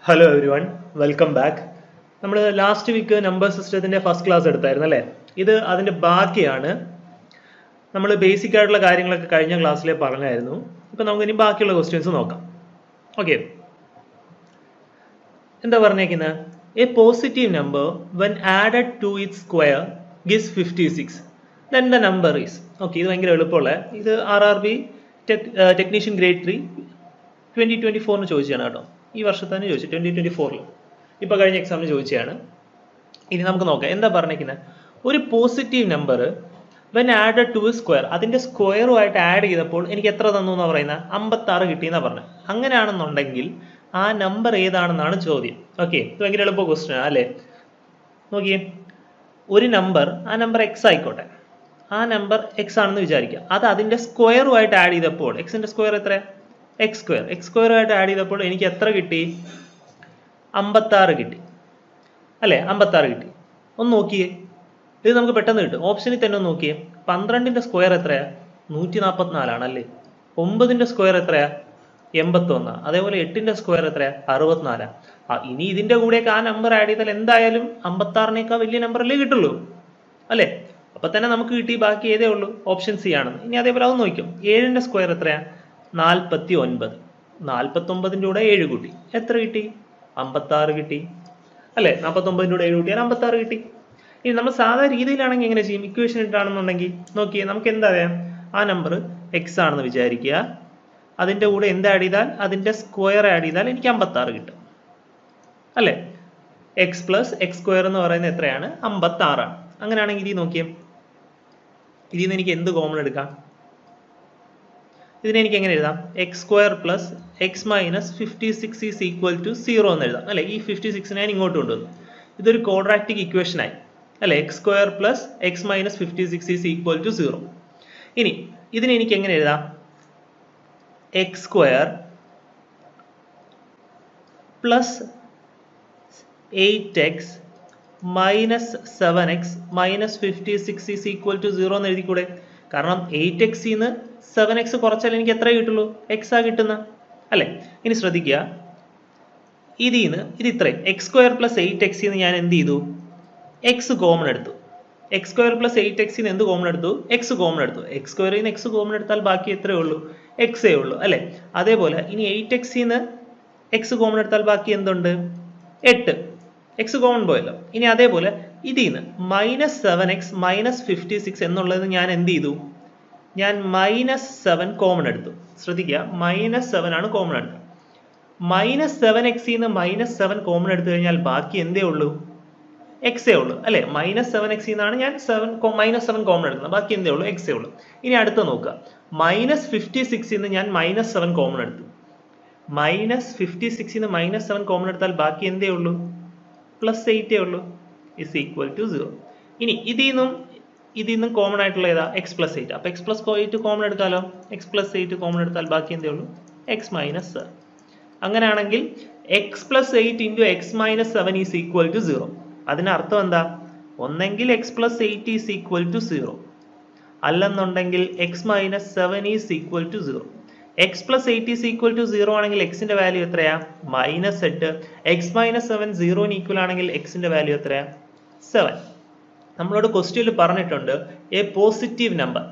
Hello every one, welcome back. നമ്മൾ last week number സിസ്റ്റത്തിൻ്റെ first class എടുത്തായിരുന്നു അല്ലേ? ഇത് അതിൻ്റെ ബാക്കിയാണ്. നമ്മൾ ബേസിക് ആയിട്ടുള്ള കാര്യങ്ങളൊക്കെ കഴിഞ്ഞ ക്ലാസ്സിൽ പറഞ്ഞായിരുന്നു. ഇപ്പം നമുക്കിനി ബാക്കിയുള്ള ക്വസ്റ്റ്യൻസ് നോക്കാം. ഓക്കെ, എന്താ പറഞ്ഞേക്കുന്നത്? A positive number when added to it square gives 56, then the number is. Okay, ഇത് ഭയങ്കര എളുപ്പമുള്ള, ഇത് RRB ടെക്നീഷ്യൻ ഗ്രേഡ് 3 2024 ചോദിച്ചതാണ് കേട്ടോ. ഈ വർഷത്തെ തന്നെ ചോദിച്ചു, 2024 ഇപ്പോൾ കഴിഞ്ഞ എക്സാമിന് ചോദിച്ചതാണ്. ഇനി നമുക്ക് നോക്കാം എന്താ പറഞ്ഞിരിക്കുന്നത്. ഒരു positive number when added to square, അതിൻ്റെ സ്ക്വയറുമായിട്ട് ആഡ് ചെയ്തപ്പോൾ എനിക്ക് എത്ര തന്നു എന്നാണ് പറയുന്നത്? 56 കിട്ടിയെന്നാണ് പറഞ്ഞത്. അങ്ങനെയാണെന്നുണ്ടെങ്കിൽ ആ നമ്പർ ഏതാണെന്നാണ് ചോദ്യം. ഓക്കെ, ഇത് ഭയങ്കര എളുപ്പ ക്വസ്റ്റ്യൻ അല്ലേ? നോക്കിയേ, ഒരു നമ്പർ, ആ നമ്പർ എക്സ് ആയിക്കോട്ടെ, ആ നമ്പർ എക്സ് ആണെന്ന് വിചാരിക്കുക. അത് അതിൻ്റെ സ്ക്വയറുമായിട്ട് ആഡ് ചെയ്തപ്പോൾ എക്സിൻ്റെ സ്ക്വയർ എത്ര? X square. എക്സ് സ്ക്വയറുമായിട്ട് ആഡ് ചെയ്തപ്പോൾ എനിക്ക് എത്ര കിട്ടി? 56 കിട്ടി അല്ലേ? 56 കിട്ടി. ഒന്ന് നോക്കിയേ, ഇത് നമുക്ക് പെട്ടെന്ന് കിട്ടും. ഓപ്ഷനിൽ തന്നെ ഒന്ന് നോക്കിയേ. 12ന്റെ സ്ക്വയർ എത്രയാ? 144 അല്ലേ? 9ന്റെ സ്ക്വയർ എത്രയാ? 81. അതേപോലെ 8ന്റെ സ്ക്വയർ എത്രയാ? 64. ഇനി ഇതിന്റെ കൂടെയൊക്കെ ആ നമ്പർ ആഡ് ചെയ്താൽ എന്തായാലും 56നേക്കാൾ വലിയ നമ്പറല്ലേ കിട്ടുള്ളൂ അല്ലേ? അപ്പൊ തന്നെ നമുക്ക് കിട്ടി. ബാക്കി ഏതേ ഉള്ളൂ? ഓപ്ഷൻ സി ആണെന്ന്. ഇനി അതേപോലെ അത് നോക്കും. 7ന്റെ സ്ക്വയർ എത്രയാ? 49. 49ന്റെ കൂടെ 7 കൂട്ടി എത്ര കിട്ടി? 56 കിട്ടി അല്ലേ? 49ന്റെ കൂടെ 7 കൂട്ടിയാൽ 56 കിട്ടി. ഇനി നമ്മൾ സാധാരണ രീതിയിലാണെങ്കിൽ എങ്ങനെ ചെയ്യും? ഇക്വേഷൻ ഇട്ടാണെന്നുണ്ടെങ്കിൽ നോക്കിയേ, നമുക്ക് എന്താ അറിയാം? ആ നമ്പർ എക്സ് ആണെന്ന് വിചാരിക്കുക. അതിൻ്റെ കൂടെ എന്ത് ആഡ് ചെയ്താൽ? അതിൻ്റെ സ്ക്വയർ ആഡ് ചെയ്താൽ എനിക്ക് 56 കിട്ടും അല്ലേ? എക്സ് പ്ലസ് എക്സ് സ്ക്വയർ എന്ന് പറയുന്നത് എത്രയാണ്? 56 ആണ്. അങ്ങനെയാണെങ്കിൽ ഇത് നോക്കിയേ, ഇതിൽ നിന്ന് എനിക്ക് എന്ത് കോമൺ എടുക്കാം? ഇതിനെ എനിക്ക് എങ്ങനെ എഴുതാം? X square plus x minus 56 is equal to 0 എന്ന് എഴുതാം അല്ലേ? ഈ 56 ഞാൻ ഇങ്ങോട്ട് കൊണ്ടുവന്നു. ഇതൊരു ക്വാഡ്രാറ്റിക് ഇക്വേഷൻ ആയി അല്ലേ? X square plus x minus 56 is equal to 0. ഇനി ഇതിനെ എനിക്ക് എങ്ങനെ എഴുതാം? X square plus 8x minus 7x minus 56 is equal to 0 എന്ന് എഴുതിക്കൂടെ? കാരണം 8x-ന്ന് 7x കുറച്ചാൽ എനിക്ക് എത്ര കിട്ടുള്ളൂ? എക്സാ കിട്ടുന്ന അല്ലേ? ഇനി ശ്രദ്ധിക്കുക, ഇതിന്ന് ഇത് ഇത്രയും എക്സ് സ്ക്വയർ പ്ലസ് 8x-ന്ന് ഞാൻ എന്ത് ചെയ്തു? എക്സ് കോമൺ എടുത്തു. എക്സ് സ്ക്വയർ പ്ലസ് 8x-ന്ന് എന്ത് കോമൺ എടുത്തു? എക്സ് കോമൺ എടുത്തു. എക്സ് സ്ക്വയറിൽ നിന്ന് എക്സ് കോമൺ എടുത്താൽ ബാക്കി എത്രയേ ഉള്ളൂ? എക്സേ ഉള്ളൂ അല്ലേ? അതേപോലെ ഇനി 8x-ന്ന് എക്സ് കോമൺ എടുത്താൽ ബാക്കി എന്തുണ്ട്? 8. എക്സ് കോമൺ പോയല്ലോ. ഇനി അതേപോലെ ഇതിന്ന് മൈനസ് 7x മൈനസ് 56 എന്നുള്ളത് ഞാൻ എന്ത് ചെയ്തു? ഞാൻ മൈനസ് 7 കോമൺ എടുത്തു. ശ്രദ്ധിക്കുക, മൈനസ് 7 ആണ് കോമൺ എടുത്തത്. മൈനസ് 7x-ന്ന് മൈനസ് 7 കോമൺ എടുത്തു കഴിഞ്ഞാൽ ബാക്കി എന്തേ ഉള്ളൂ? എക്സേ ഉള്ളൂ അല്ലെ? മൈനസ് 7x-ന്നാണ് ഞാൻ മൈനസ് 7 കോമൺ എടുക്കുന്നത്. ബാക്കി എന്തേ ഉള്ളൂ? എക്സേ ഉള്ളൂ. ഇനി അടുത്ത നോക്കുക, മൈനസ് 56-ന്ന് ഞാൻ മൈനസ് 7 കോമൺ എടുത്തു. മൈനസ് 56-ന്ന് മൈനസ് 7 കോമൺ എടുത്താൽ ബാക്കി എന്തേ ഉള്ളൂ? പ്ലസ് 8 ഉള്ളൂ. Is equal to 0. ഇനി ഇതിന്നും കോമൺ ആയിട്ടുള്ള ഏതാ? X plus 8. അപ്പൊ എക്സ് പ്ലസ് 8 കോമൺ എടുക്കാലോ. എക്സ് പ്ലസ് 8 കോമൺ എടുത്താൽ ബാക്കി എന്തേ ഉള്ളൂ? X minus 7. അങ്ങനെയാണെങ്കിൽ x plus 8 into x minus 7 is equal to 0. അതിനർത്ഥം എന്താ? ഒന്നെങ്കിൽ x plus 8 is equal to 0, അല്ലെന്നുണ്ടെങ്കിൽ x minus 7 is equal to 0. X plus 8 is equal to 0 ആണെങ്കിൽ എക്സിന്റെ വാല്യൂ എത്രയാ? മൈനസ് 8. എക്സ് മൈനസ് 7 0 ഈക്വൽ ആണെങ്കിൽ എക്സിന്റെ വാല്യൂ എത്രയാ? 7. നമ്മളോട് ക്വസ്റ്റ്യനിൽ പറഞ്ഞിട്ടുണ്ട് എ പോസിറ്റീവ് നമ്പർ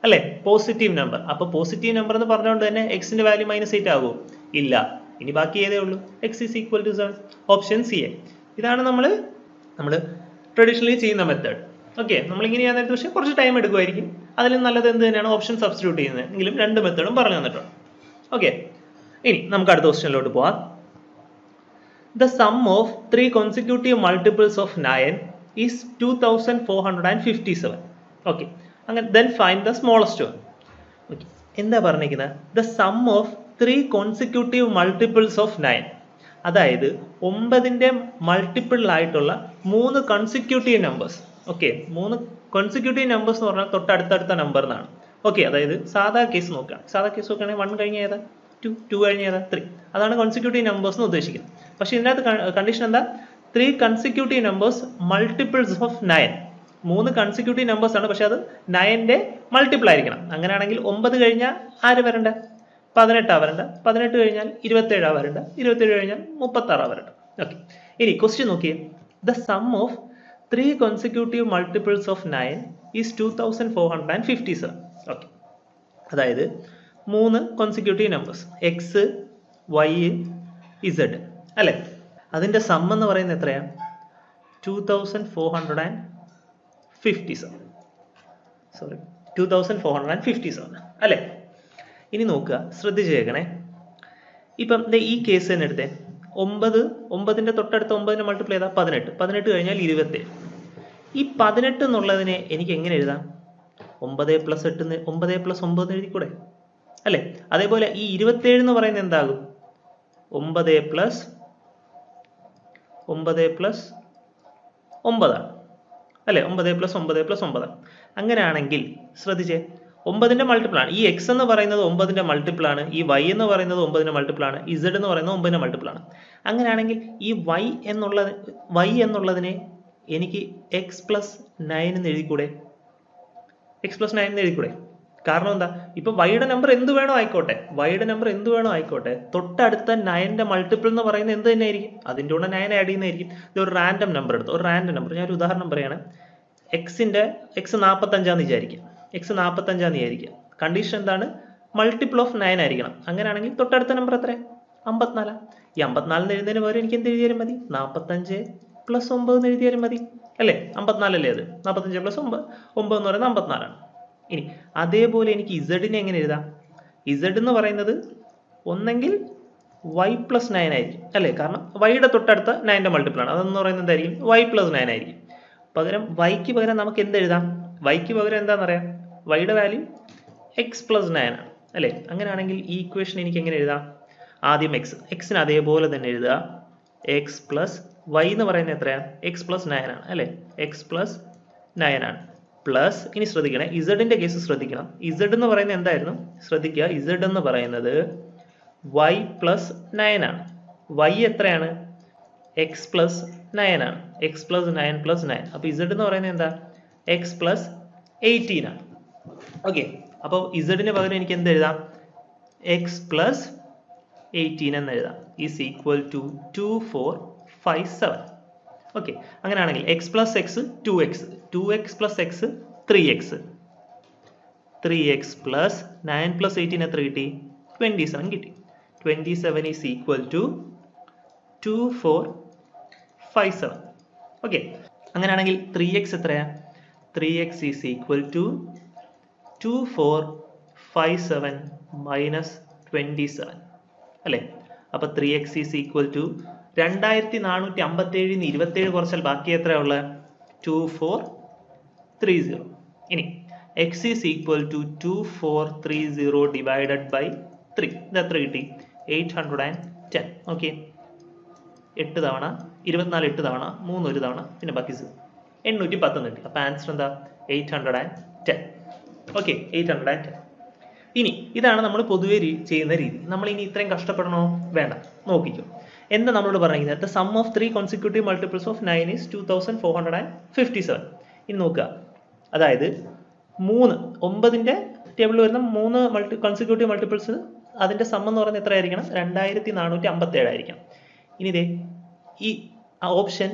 അല്ലെ? Positive number. അപ്പൊ പോസിറ്റീവ് നമ്പർ എന്ന് പറഞ്ഞുകൊണ്ട് തന്നെ എക്സിന്റെ വാല്യൂ മൈനസ് 8 ആകുമോ? ഇല്ല. ഇനി ബാക്കി ഏതേ ഉള്ളൂ? X is equal to 7. Option C. ഇതാണ് നമ്മൾ ട്രഡീഷണലി ചെയ്യുന്ന മെത്തേഡ്. ഓക്കെ, നമ്മളിങ്ങനെ ചെയ്യാൻ നേരത്തെ പക്ഷേ കുറച്ച് ടൈം എടുക്കുമായിരിക്കും. അതിലും നല്ലത് എന്ത് തന്നെയാണ്? ഓപ്ഷൻ സബ്സ്റ്റിറ്റ്യൂട്ട് ചെയ്യുന്നത്. എങ്കിലും രണ്ട് മെത്തേഡും പറഞ്ഞു തന്നിട്ടുണ്ട്. ഓക്കെ, ഇനി നമുക്ക് അടുത്ത ക്വസ്റ്റ്യനിലോട്ട് പോവാം. The sum of 3 consecutive multiples of 9 is 2457. Okay, അങ്ങനെ then find the smallest one. Okay, എന്താ പറഞ്ഞിരിക്കുന്നത്? The sum of 3 consecutive multiples of 9, അതായത് 9ന്റെ മൾട്ടിപ്പിൾ ആയിട്ടുള്ള 3 consecutive numbers. Okay, 3 consecutive numbers എന്ന് പറഞ്ഞാൽ തൊട്ടടുത്തടുത്ത നമ്പർ എന്നാണ്. ഓക്കെ, അതായത് സാധാ കേസ് നോക്കുകയാണ്. സാധാ കേസ് നോക്കുകയാണെങ്കിൽ 1 കഴിഞ്ഞ ഏതാ? 2, 2 കഴിഞ്ഞ ഏതാ? 3. അതാണ് കൺസിക്യൂട്ടീവ് നമ്പേഴ്സ് എന്ന് ഉദ്ദേശിക്കുന്നത്. പക്ഷെ ഇതിനകത്ത് കണ്ടീഷൻ എന്താ? 3 consecutive numbers multiples of 9. 3 consecutive numbers ആണ്, പക്ഷെ അത് 9ന്റെ മൾട്ടിപ്പിൾ ആയിരിക്കണം. അങ്ങനെയാണെങ്കിൽ 9 കഴിഞ്ഞാൽ ആര് വരണ്ട? 18 വരണ്ട, 18 കഴിഞ്ഞാൽ 27 വരണ്ട, 27 കഴിഞ്ഞാൽ 36 വരണ്ട. ഓക്കെ, ഇനി ക്വസ്റ്റ്യൻ നോക്കിയേ. The sum of 3 consecutive multiples of 9 is 2457. Okay, അതായത് 3 consecutive numbers x, y, z അല്ലേ, അതിൻ്റെ സം എന്ന് പറയുന്നത് എത്രയാണ്? 2457 അല്ലേ. ഇനി നോക്കുക, ശ്രദ്ധിച്ച് കേൾക്കണേ. ഇപ്പം ഈ കേസ് തന്നെ എടുത്തേ. 9ന്റെ തൊട്ടടുത്ത 9ന്റെ മൾട്ടിപ്പിൾ ഏതാ? 18. 18 കഴിഞ്ഞാൽ 27. ഈ 18 എന്നുള്ളതിനെ എനിക്ക് എങ്ങനെ എഴുതാം? 9 + 8 9 + 9 എഴുതിക്കൂടെ അല്ലേ. അതേപോലെ ഈ 27 എന്ന് പറയുന്നത് എന്താകും? 9 + 9 അല്ലേ. 9 + 9 + 9. അങ്ങനെയാണെങ്കിൽ ശ്രദ്ധിച്ചേ, 9ന്റെ മൾട്ടിപ്പിൾ ആണ് ഈ എക്സ് എന്ന് പറയുന്നത്, 9ന്റെ മൾട്ടിപ്പിൾ ആണ് ഈ വൈ എന്ന് പറയുന്നത്, 9ന്റെ മൾട്ടിപ്പിൾ ആണ് ഇസഡ് എന്ന് പറയുന്നത്, 9ന്റെ മൾട്ടിപ്പിൾ ആണ്. അങ്ങനെയാണെങ്കിൽ ഈ വൈ എന്നുള്ളതിനെ എനിക്ക് എക്സ് പ്ലസ് 9 എന്ന് എഴുതിക്കൂടെ? എക്സ് പ്ലസ് 9 എന്ന് എഴുതിക്കൂടെ? കാരണം എന്താ? ഇപ്പൊ വൈയുടെ നമ്പർ എന്ത് വേണോ ആയിക്കോട്ടെ, തൊട്ടടുത്ത 9ന്റെ മൾട്ടിപ്പിൾ എന്ന് പറയുന്നത് എന്ത് തന്നെ ആയിരിക്കും? അതിൻ്റെ കൂടെ 9 ആഡ് ചെയ്യുന്നതായിരിക്കും. ഇത് ഒരു റാൻഡം നമ്പർ എടുത്തു, ഒരു റാൻഡം നമ്പർ. ഞാനൊരു ഉദാഹരണം പറയാണ്. എക്സ് 45 വിചാരിക്കുക. എക്സ് 45 വിചാരിക്കുക. കണ്ടീഷൻ എന്താണ്? മൾട്ടിപ്പിൾ ഓഫ് 9 ആയിരിക്കണം. അങ്ങനെയാണെങ്കിൽ തൊട്ടടുത്ത നമ്പർ എത്ര? 54. ഈ 54 എഴുതുന്നതിന് പകരം എനിക്ക് എന്ത് എഴുതിയാലും മതി? 45 + 9 എന്ന് എഴുതിയാലും മതി അല്ലേ. 54 അല്ലേ അത്? 45 + 9 എന്ന് പറയുന്നത് 54 ആണ്. ഇനി അതേപോലെ എനിക്ക് ഇസഡിനെ എങ്ങനെ എഴുതാം? ഇസഡ് എന്ന് പറയുന്നത് ഒന്നെങ്കിൽ y + 9 ആയിരിക്കും അല്ലേ, കാരണം വൈയുടെ തൊട്ടടുത്ത 9ന്റെ മൾട്ടിപ്പിൾ ആണ്. അതെന്ന് പറയുന്നത് എന്തായിരിക്കും? y + 9 ആയിരിക്കും. പകരം വൈക്ക് പകരം നമുക്ക് എന്ത് എഴുതാം? വൈക്ക് പകരം എന്താണെന്നറിയാം? വൈയുടെ വാല്യൂ എക്സ് + 9 ആണ് അല്ലേ. അങ്ങനെയാണെങ്കിൽ ഈ ഇക്വേഷൻ എനിക്ക് എങ്ങനെ എഴുതാം? ആദ്യം എക്സിന് അതേപോലെ തന്നെ എഴുതുക. എക്സ് പ്ലസ് വൈ എന്ന് പറയുന്നത് എത്രയാണ്? എക്സ് + 9 ആണ് അല്ലേ. എക്സ് + 9 ആണ്. പ്ലസ്, ഇനി ശ്രദ്ധിക്കണേ, ഇസഡിന്റെ കേസ് ശ്രദ്ധിക്കണം. ഇസഡ് എന്ന് പറയുന്നത് എന്തായിരുന്നു? ശ്രദ്ധിക്കുക, ഇസഡ് എന്ന് പറയുന്നത് y + 9 ആണ്. y എത്രയാണ്? എക്സ് + 9 ആണ്. എക്സ് + 9 + 9. അപ്പോൾ ഇസഡ് എന്ന് പറയുന്നത് എന്താ? എക്സ് + 18 ആണ്. ഓക്കെ, അപ്പോൾ ഇസഡിന് പകരം എനിക്ക് എന്ത് എഴുതാം? എക്സ് + 18 എന്ന് എഴുതാം. Is equal to 2457. ഓക്കെ, അങ്ങനെയാണെങ്കിൽ x + x 2x, 2x + x 3x, 3x + 9 + 18 എത്ര കിട്ടി? 27 കിട്ടി. 27 ഈസ് ഈക്വൽ ടു 2457. ഓക്കെ, അങ്ങനെയാണെങ്കിൽ 3x എത്രയാ? 3x is equal to 2457 minus 27 അല്ലേ. അപ്പോൾ 3x ഈസ് ഈക്വൽ ടു 2457 27 കുറച്ചാൽ ബാക്കി എത്രയാണ് ഉള്ളത്? 2430. ഇനി x is equal to 2430 divided by 3. ഇത് എത്ര കിട്ടി? 810. ഓക്കെ, 8 തവണ 24 8 തവണ 3 ഒരു തവണ പിന്നെ ബാക്കി 810 കിട്ടി. അപ്പോൾ ആൻസർ എന്താ? 810. ഓക്കെ, 810. ഇനി ഇതാണ് നമ്മൾ പൊതുവെ ചെയ്യുന്ന രീതി. നമ്മൾ ഇനി ഇത്രയും കഷ്ടപ്പെടണോ? വേണ്ട, നോക്കിക്കോ. എന്താ നമ്മളോട് പറഞ്ഞിരിക്കുന്നത്? The sum of 3 consecutive multiples of 9 is 2457. ഇനി നോക്കുക, അതായത് 9ന്റെ ടേബിളിൽ വരുന്ന 3 consecutive multiples, അതിന്റെ സം എന്ന് പറയുന്നത് എത്ര ആയിരിക്കണം? 2457 ആയിരിക്കണം. ഇനി ഇതേ ഈ ഓപ്ഷൻ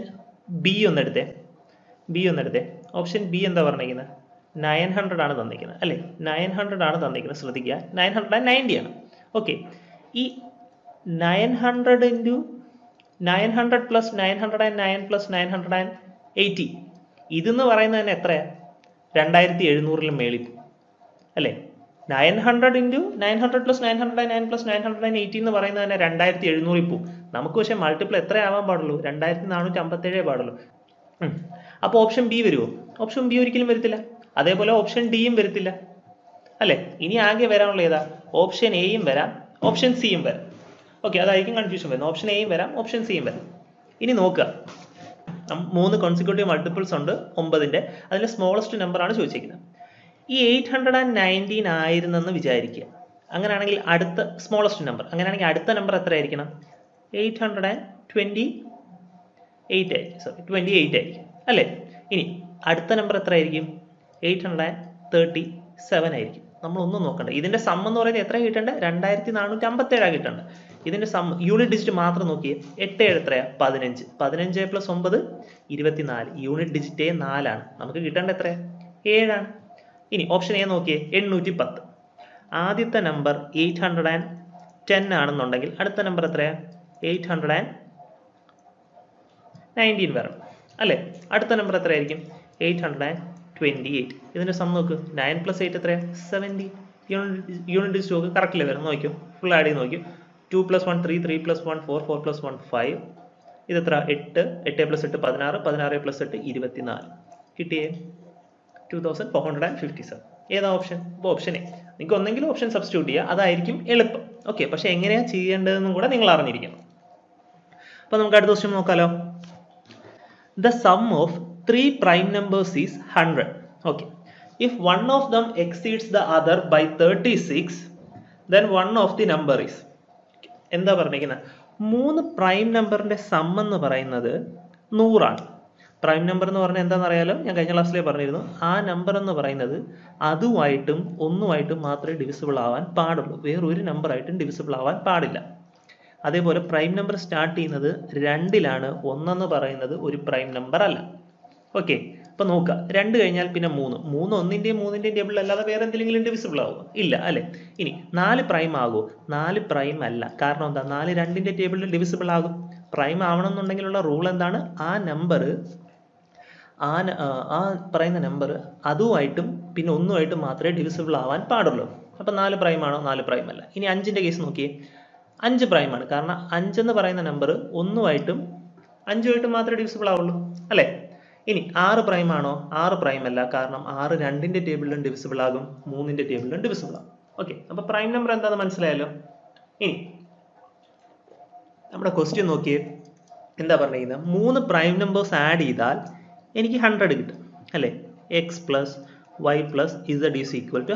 ബി ഒന്നെടുത്തേ. ഓപ്ഷൻ ബി എന്താ പറഞ്ഞിരിക്കുന്നത്? 900 ആണ് തന്നിരിക്കുന്നത് അല്ലേ. 900 ആണ് തന്നിരിക്കുന്നത്. ശ്രദ്ധിക്കുക, 990 ആണ്. ഓക്കെ, ഈ 900 × 900 + 909 + 980 ഇതെന്ന് പറയുന്നത് തന്നെ എത്രയാ? 2700 മേളിൽ അല്ലേ. 900 × 900 + 909 + 980 എന്ന് പറയുന്നത് തന്നെ 2700 പോകും. നമുക്ക് പക്ഷേ മൾട്ടിപ്പിൾ എത്ര ആവാൻ പാടുള്ളൂ? 2457 പാടുള്ളൂ. അപ്പോൾ ഓപ്ഷൻ ബി വരുമോ? ഓപ്ഷൻ ബി ഒരിക്കലും വരത്തില്ല. അതേപോലെ ഓപ്ഷൻ ഡിയും വരത്തില്ല അല്ലേ. ഇനി ആകെ വരാനുള്ള ഏതാ? ഓപ്ഷൻ എയും വരാം, ഓപ്ഷൻ സിയും വരാം. ഓക്കെ, അതായിരിക്കും കൺഫ്യൂഷൻ വരുന്നത്. ഓപ്ഷൻ എയും വരാം, ഓപ്ഷൻ സിയും വരാം. ഇനി നോക്കുക, 3 consecutive multiples ഉണ്ട് 9ന്റെ. അതിലെ സ്മോളസ്റ്റ് നമ്പർ ആണ് ചോദിച്ചിരിക്കുന്നത്. ഈ 819 ആയിരുന്നെന്ന് വിചാരിക്കുക. അങ്ങനെയാണെങ്കിൽ അടുത്ത സ്മോളസ്റ്റ് നമ്പർ, അങ്ങനെയാണെങ്കിൽ അടുത്ത നമ്പർ എത്ര ആയിരിക്കണം? 828 ആയിരിക്കും അല്ലേ. ഇനി അടുത്ത നമ്പർ എത്ര ആയിരിക്കും? 837 ആയിരിക്കും. നമ്മളൊന്നും നോക്കണ്ട. ഇതിന്റെ സം എന്ന് പറയുന്നത് എത്ര കിട്ടേണ്ടത്? 2457 കിട്ടേണ്ടത്. ഇതിന്റെ സം യൂണിറ്റ് ഡിജിറ്റ് മാത്രം നോക്കിയേ. 8 7 എത്രയാ? 15. 15 + 9 24. യൂണിറ്റ് ഡിജിറ്റ് 4 ആണ്. നമുക്ക് കിട്ടേണ്ടത് എത്രയാ? 7 ആണ്. ഇനി ഓപ്ഷൻ എ നോക്കിയേ, 810. ആദ്യത്തെ നമ്പർ 810 ആണെന്നുണ്ടെങ്കിൽ അടുത്ത നമ്പർ എത്രയാ? 819 വരണം അല്ലേ? അടുത്ത നമ്പർ എത്രയായിരിക്കും? 828. ഇതിന്റെ സം നോക്ക്. 9 + 8 എത്രയാ? 70. യൂണിറ്റ് ഡിജിറ്റ് നോക്ക്, കറക്റ്റില് വരും. നോക്കിയോ, ഫുൾ ആഡ് ചെയ്ത് നോക്കിയോ. 2 + 1 3, 3 + 1 4, 4 + 1 5. ഇതെത്ര? 8. 8 + 8 16, 16 + 8 24. കിട്ടിയേ 2457. ഏതാ ഓപ്ഷൻ? അപ്പോൾ ഓപ്ഷൻ എ. നിങ്ങൾക്ക് ഒന്നെങ്കിൽ ഓപ്ഷൻ സബ്സ്റ്റിറ്റ്യൂട്ട് ചെയ്യുക, അതായിരിക്കും എളുപ്പം. ഓക്കെ, പക്ഷെ എങ്ങനെയാണ് ചെയ്യേണ്ടതെന്നും കൂടെ നിങ്ങൾ അറിഞ്ഞിരിക്കണം. അപ്പോൾ നമുക്ക് അടുത്ത ക്വസ്റ്റ്യൻ നോക്കാലോ. The sum of 3 prime numbers is 100. Okay. If one of them exceeds the other by 36, then one of the number is. എന്താ പറഞ്ഞിരിക്കുന്നത്? 3 പ്രൈം നമ്പറിന്റെ സം എന്ന് പറയുന്നത് 100 ആണ്. പ്രൈം നമ്പർ എന്ന് പറഞ്ഞാൽ എന്താണെന്ന് അറിയാലോ, ഞാൻ കഴിഞ്ഞ ക്ലാസ്സിലേ പറഞ്ഞിരുന്നു. ആ നമ്പർ എന്ന് പറയുന്നത് അതുമായിട്ടും ഒന്നുമായിട്ടും മാത്രമേ ഡിവിസിബിൾ ആവാൻ പാടുള്ളൂ. വേറൊരു നമ്പറായിട്ടും ഡിവിസിബിൾ ആവാൻ പാടില്ല. അതേപോലെ പ്രൈം നമ്പർ സ്റ്റാർട്ട് ചെയ്യുന്നത് 2ലാണ്. 1 എന്ന് പറയുന്നത് ഒരു പ്രൈം നമ്പർ അല്ല. ഓക്കെ, അപ്പൊ നോക്കുക. 2 കഴിഞ്ഞാൽ പിന്നെ 3. 3 1ന്റെയും 3ന്റെയും ടേബിൾ അല്ലാതെ വേറെ എന്തെങ്കിലും ഡിവിസിബിൾ ആവുമോ? ഇല്ല അല്ലെ? ഇനി 4 പ്രൈം ആകുമോ? 4 പ്രൈം അല്ല. കാരണം എന്താ? 4 2ന്റെ ടേബിളിൽ ഡിവിസിബിൾ ആകും. പ്രൈം ആവണമെന്നുണ്ടെങ്കിലുള്ള റൂൾ എന്താണ്? ആ നമ്പർ ആ പറയുന്ന നമ്പർ അതുമായിട്ടും പിന്നെ ഒന്നുമായിട്ടും മാത്രമേ ഡിവിസിബിൾ ആവാൻ പാടുള്ളൂ. അപ്പൊ 4 പ്രൈം ആണോ? 4 പ്രൈം അല്ല. ഇനി 5ന്റെ കേസ് നോക്കിയേ. 5 പ്രൈം ആണ്. കാരണം 5 എന്ന് പറയുന്ന നമ്പർ ഒന്നുമായിട്ടും 5മായിട്ടും മാത്രമേ ഡിവിസിബിൾ ആവുള്ളൂ അല്ലെ? ഇനി 6 പ്രൈം ആണോ? 6 പ്രൈം അല്ല. കാരണം 6 2ന്റെ ടേബിളിലും ഡിവിസിബിൾ ആകും, 3ന്റെ ടേബിളിലും ഡിവിസിബിൾ ആകും. ഓക്കെ, അപ്പൊ പ്രൈം നമ്പർ എന്താണെന്ന് മനസ്സിലായല്ലോ. ഇനി നമ്മുടെ ക്വസ്റ്റ്യൻ നോക്കിയേ. എന്താ പറഞ്ഞിരിക്കുന്നത്? 3 പ്രൈം നമ്പേഴ്സ് ആഡ് ചെയ്താൽ എനിക്ക് 100 കിട്ടും അല്ലെ? x + y + z =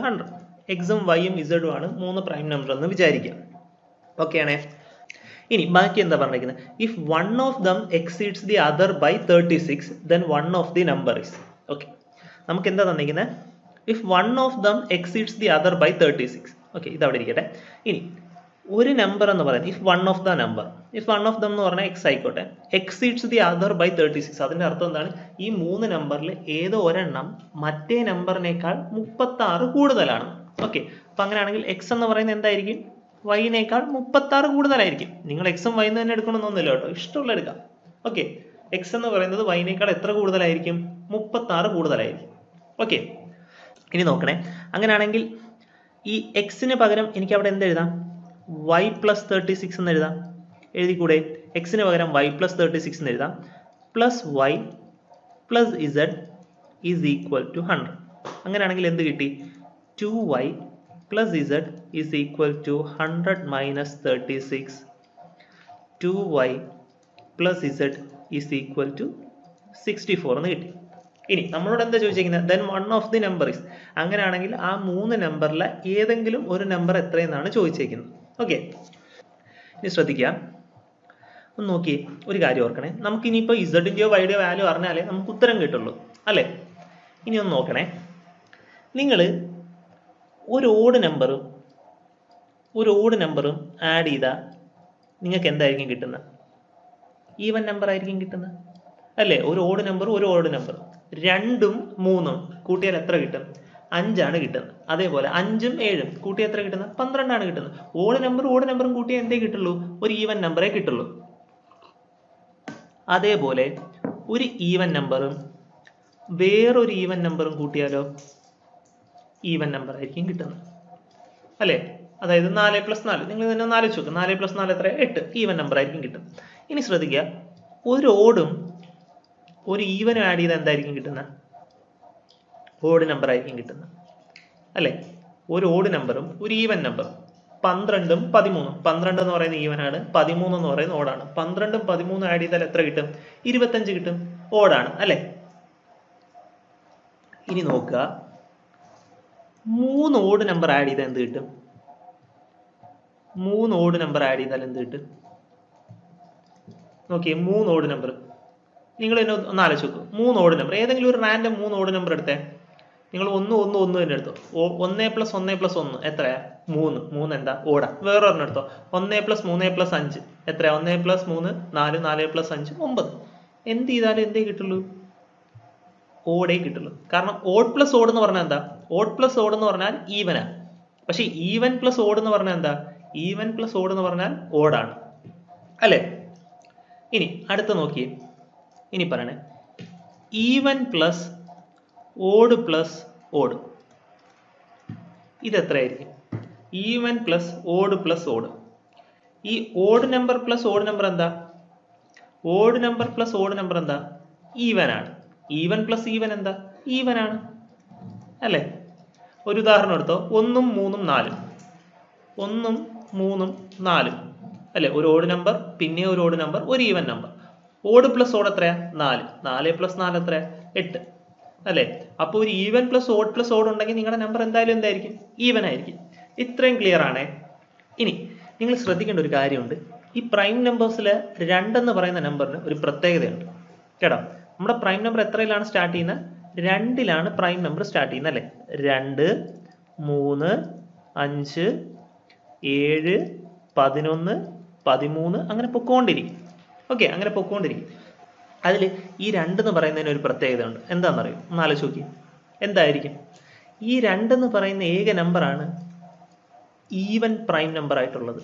100. എക്സും വൈയും ഇസഡും ആണ് 3 പ്രൈം നമ്പർ എന്ന് വിചാരിക്കാം. ഓക്കെ ആണേ. ഇനി ബാക്കി എന്താ പറഞ്ഞിരിക്കുന്നത്? If one of them exceeds the other by 36, then one of the number is. Okay, നമുക്ക് എന്താ തന്നിരിക്കുന്നത്? If one of them exceeds the other by 36. Okay, ഇത് അവിടെ ഇരിക്കട്ടെ. ഇനി ഒരു നമ്പർ എന്ന് പറയുന്നത് if one of the number, if one of them എന്ന് പറഞ്ഞാൽ എക്സ് ആയിക്കോട്ടെ, എക്സീഡ്സ് ദി അതർ ബൈ 36. അതിന്റെ അർത്ഥം എന്താണ്? ഈ 3 നമ്പറിൽ ഏതോ ഒരെണ്ണം മറ്റേ നമ്പറിനേക്കാൾ 36 കൂടുതലാണ്. ഓക്കെ, അപ്പൊ അങ്ങനെയാണെങ്കിൽ എക്സ് എന്ന് പറയുന്നത് എന്തായിരിക്കും? വൈനേക്കാൾ 36 കൂടുതലായിരിക്കും. നിങ്ങൾ എക്സും വൈന്ന് തന്നെ എടുക്കണമെന്നൊന്നുമില്ല കേട്ടോ, ഇഷ്ടമുള്ള എടുക്കാം. ഓക്കെ, എക്സ് എന്ന് പറയുന്നത് വൈനേക്കാൾ എത്ര കൂടുതലായിരിക്കും? 36 കൂടുതലായിരിക്കും. ഓക്കെ, ഇനി നോക്കണേ. അങ്ങനെയാണെങ്കിൽ ഈ എക്സിന് പകരം എനിക്ക് അവിടെ എന്ത് എഴുതാം? y + 36 എന്ന് എഴുതാം. എഴുതിക്കൂടെ? എക്സിന് പകരം y + 36 എന്ന് എഴുതാം. Plus y + z = 100. അങ്ങനെയാണെങ്കിൽ എന്ത് കിട്ടി? 2y + z = 100 - 36. 2y + z = 64 എന്ന് കിട്ടി. ഇനി നമ്മളോട് എന്താ ചോദിച്ചിരിക്കുന്നത്? then one of the number is. അങ്ങനെയാണെങ്കിൽ ആ 3 നമ്പറിലെ ഏതെങ്കിലും ഒരു നമ്പർ എത്രയെന്നാണ് ചോദിച്ചിരിക്കുന്നത്. ഓക്കെ, ഇനി ശ്രദ്ധിക്കുക. ഒന്ന് നോക്കി ഒരു കാര്യം ഓർക്കണേ. നമുക്ക് ഇനിയിപ്പോൾ ഇസഡിന്റെയോ വൈയുടെയോ വാല്യൂ അറിഞ്ഞാലേ നമുക്ക് ഉത്തരം കിട്ടുള്ളൂ അല്ലേ? ഇനി ഒന്ന് നോക്കണേ. നിങ്ങൾ ഒരു ഓഡ് നമ്പറും ആഡ് ചെയ്താൽ നിങ്ങൾക്ക് എന്തായിരിക്കും കിട്ടുന്നത്? ഈവൻ നമ്പർ ആയിരിക്കും കിട്ടുന്നത് അല്ലേ? ഒരു ഓഡ് നമ്പർ 2ഉം 3ഉം കൂട്ടിയാൽ എത്ര കിട്ടും? 5 ആണ് കിട്ടുന്നത്. അതേപോലെ 5ഉം 7ഉം കൂട്ടിയാൽ എത്ര കിട്ടുന്നത്? 12 ആണ് കിട്ടുന്നത്. ഓഡ് നമ്പറും കൂട്ടിയാൽ എന്തേ കിട്ടുള്ളൂ? ഒരു ഈവൻ നമ്പറേ കിട്ടുള്ളൂ. അതേപോലെ ഒരു ഈവൻ നമ്പറും വേറൊരു ഈവൻ നമ്പറും കൂട്ടിയാലോ ഈവൻ നമ്പർ ആയിരിക്കും കിട്ടുന്നത് അല്ലേ? അതായത് 4 + 4. നിങ്ങൾ തന്നെ 4 വെച്ച് നോക്കുക. 4 + 4 എത്ര? 8. ഈവൻ നമ്പർ ആയിരിക്കും കിട്ടുന്നത്. ഇനി ശ്രദ്ധിക്കുക, ഒരു ഓടും ഒരു ഈവനും ആഡ് ചെയ്താൽ എന്തായിരിക്കും കിട്ടുന്നത്? ഓഡ് നമ്പർ ആയിരിക്കും കിട്ടുന്നത് അല്ലേ? ഒരു ഓഡ് നമ്പറും ഒരു ഈവൻ നമ്പറും 12ഉം 13ഉം. 12 എന്ന് പറയുന്ന ഈവനാണ്, 13 എന്ന് പറയുന്ന ഓടാണ്. 12ഉം 13ഉം ആഡ് ചെയ്താൽ എത്ര കിട്ടും? 25 കിട്ടും. ഓടാണ് അല്ലേ? ഇനി നോക്കുക, 3 ഓഡ് നമ്പർ ആഡ് ചെയ്താൽ എന്ത് കിട്ടും? 3 ഓഡ് നമ്പർ ആഡ് ചെയ്താൽ എന്ത് കിട്ടും? നോക്കിയേ, 3 ഓഡ് നമ്പർ നിങ്ങൾ തന്നെ ഒന്ന് ആലോചിച്ച് നോക്കൂ. 3 ഓഡ് നമ്പർ, ഏതെങ്കിലും ഒരു റാൻഡം 3 ഓഡ് നമ്പർ എടുത്തേ. നിങ്ങൾ 1 1 1 തന്നെ എടുത്തോ. 1 + 1 + 1 എത്രയാ? 3. 3 എന്താ? ഓടാ. വേറെ ഒരെണ്ണം എടുത്തോ. 1 + 3 + 5 എത്രയാ? 1 + 3 4, 4 + 5 9. എന്ത് ചെയ്താലും എന്തേ കിട്ടുള്ളൂ? ഓടേ കിട്ടുള്ളൂ. കാരണം ഓഡ് പ്ലസ് ഓഡ് എന്ന് പറഞ്ഞാൽ എന്താ? ഓഡ് പ്ലസ് ഓഡ് എന്ന് പറഞ്ഞാൽ ഈവനാ. പക്ഷെ ഈവൻ പ്ലസ് ഓഡ് എന്ന് പറഞ്ഞാൽ എന്താ? ഈവൻ പ്ലസ് ഓഡ് എന്ന് പറഞ്ഞാൽ ഓടാണ്, അല്ലേ? ഇനി അടുത്ത നോക്കിയേ. ഇനി പറയണേ, even plus odd plus odd ഇത് എത്രയായിരിക്കും? Even plus odd plus odd. ഈ odd number plus odd number എന്താ? Odd number plus odd number എന്താ? ഈവൻ ആണ്. ഈവൻ പ്ലസ് ഈവൻ എന്താ? ഈവൻ ആണ്, അല്ലേ? ഒരു ഉദാഹരണം എടുത്തോ. 1 3 4. 1 3 4, അല്ലേ? ഒരു ഓഡ് നമ്പർ, പിന്നെ ഒരു ഓഡ് നമ്പർ, ഒരു even number. Odd plus odd എത്രയാ? 4. 4 + 4 എത്രയാ? 8, അല്ലേ? അപ്പോൾ ഒരു ഈവൻ പ്ലസ് ഓഡ് ഉണ്ടെങ്കിൽ നിങ്ങളുടെ നമ്പർ എന്തായാലും എന്തായിരിക്കും? ഈവൻ ആയിരിക്കും. ഇത്രയും ക്ലിയർ ആണേ. ഇനി നിങ്ങൾ ശ്രദ്ധിക്കേണ്ട ഒരു കാര്യമുണ്ട്. ഈ പ്രൈം നമ്പേഴ്സിൽ 2 എന്ന് പറയുന്ന നമ്പറിന് ഒരു പ്രത്യേകതയുണ്ട് കേട്ടോ. നമ്മുടെ പ്രൈം നമ്പർ എത്രയിലാണ് സ്റ്റാർട്ട് ചെയ്യുന്നത്? 2ലാണ് പ്രൈം നമ്പർ സ്റ്റാർട്ട് ചെയ്യുന്നത്, അല്ലേ? 2 3 5 7 11 13 അങ്ങനെ പൊക്കോണ്ടിരിക്കും. ഓക്കെ, അങ്ങനെ പൊക്കോണ്ടിരിക്കും. അതിൽ ഈ 2 എന്ന് പറയുന്നതിന് ഒരു പ്രത്യേകത ഉണ്ട്. എന്താണെന്നറിയോ? ഒന്ന് ആലോചിച്ച് നോക്കി. എന്തായിരിക്കും? ഈ 2 എന്ന് പറയുന്ന ഏക നമ്പറാണ് ഈവൻ പ്രൈം നമ്പർ ആയിട്ടുള്ളത്.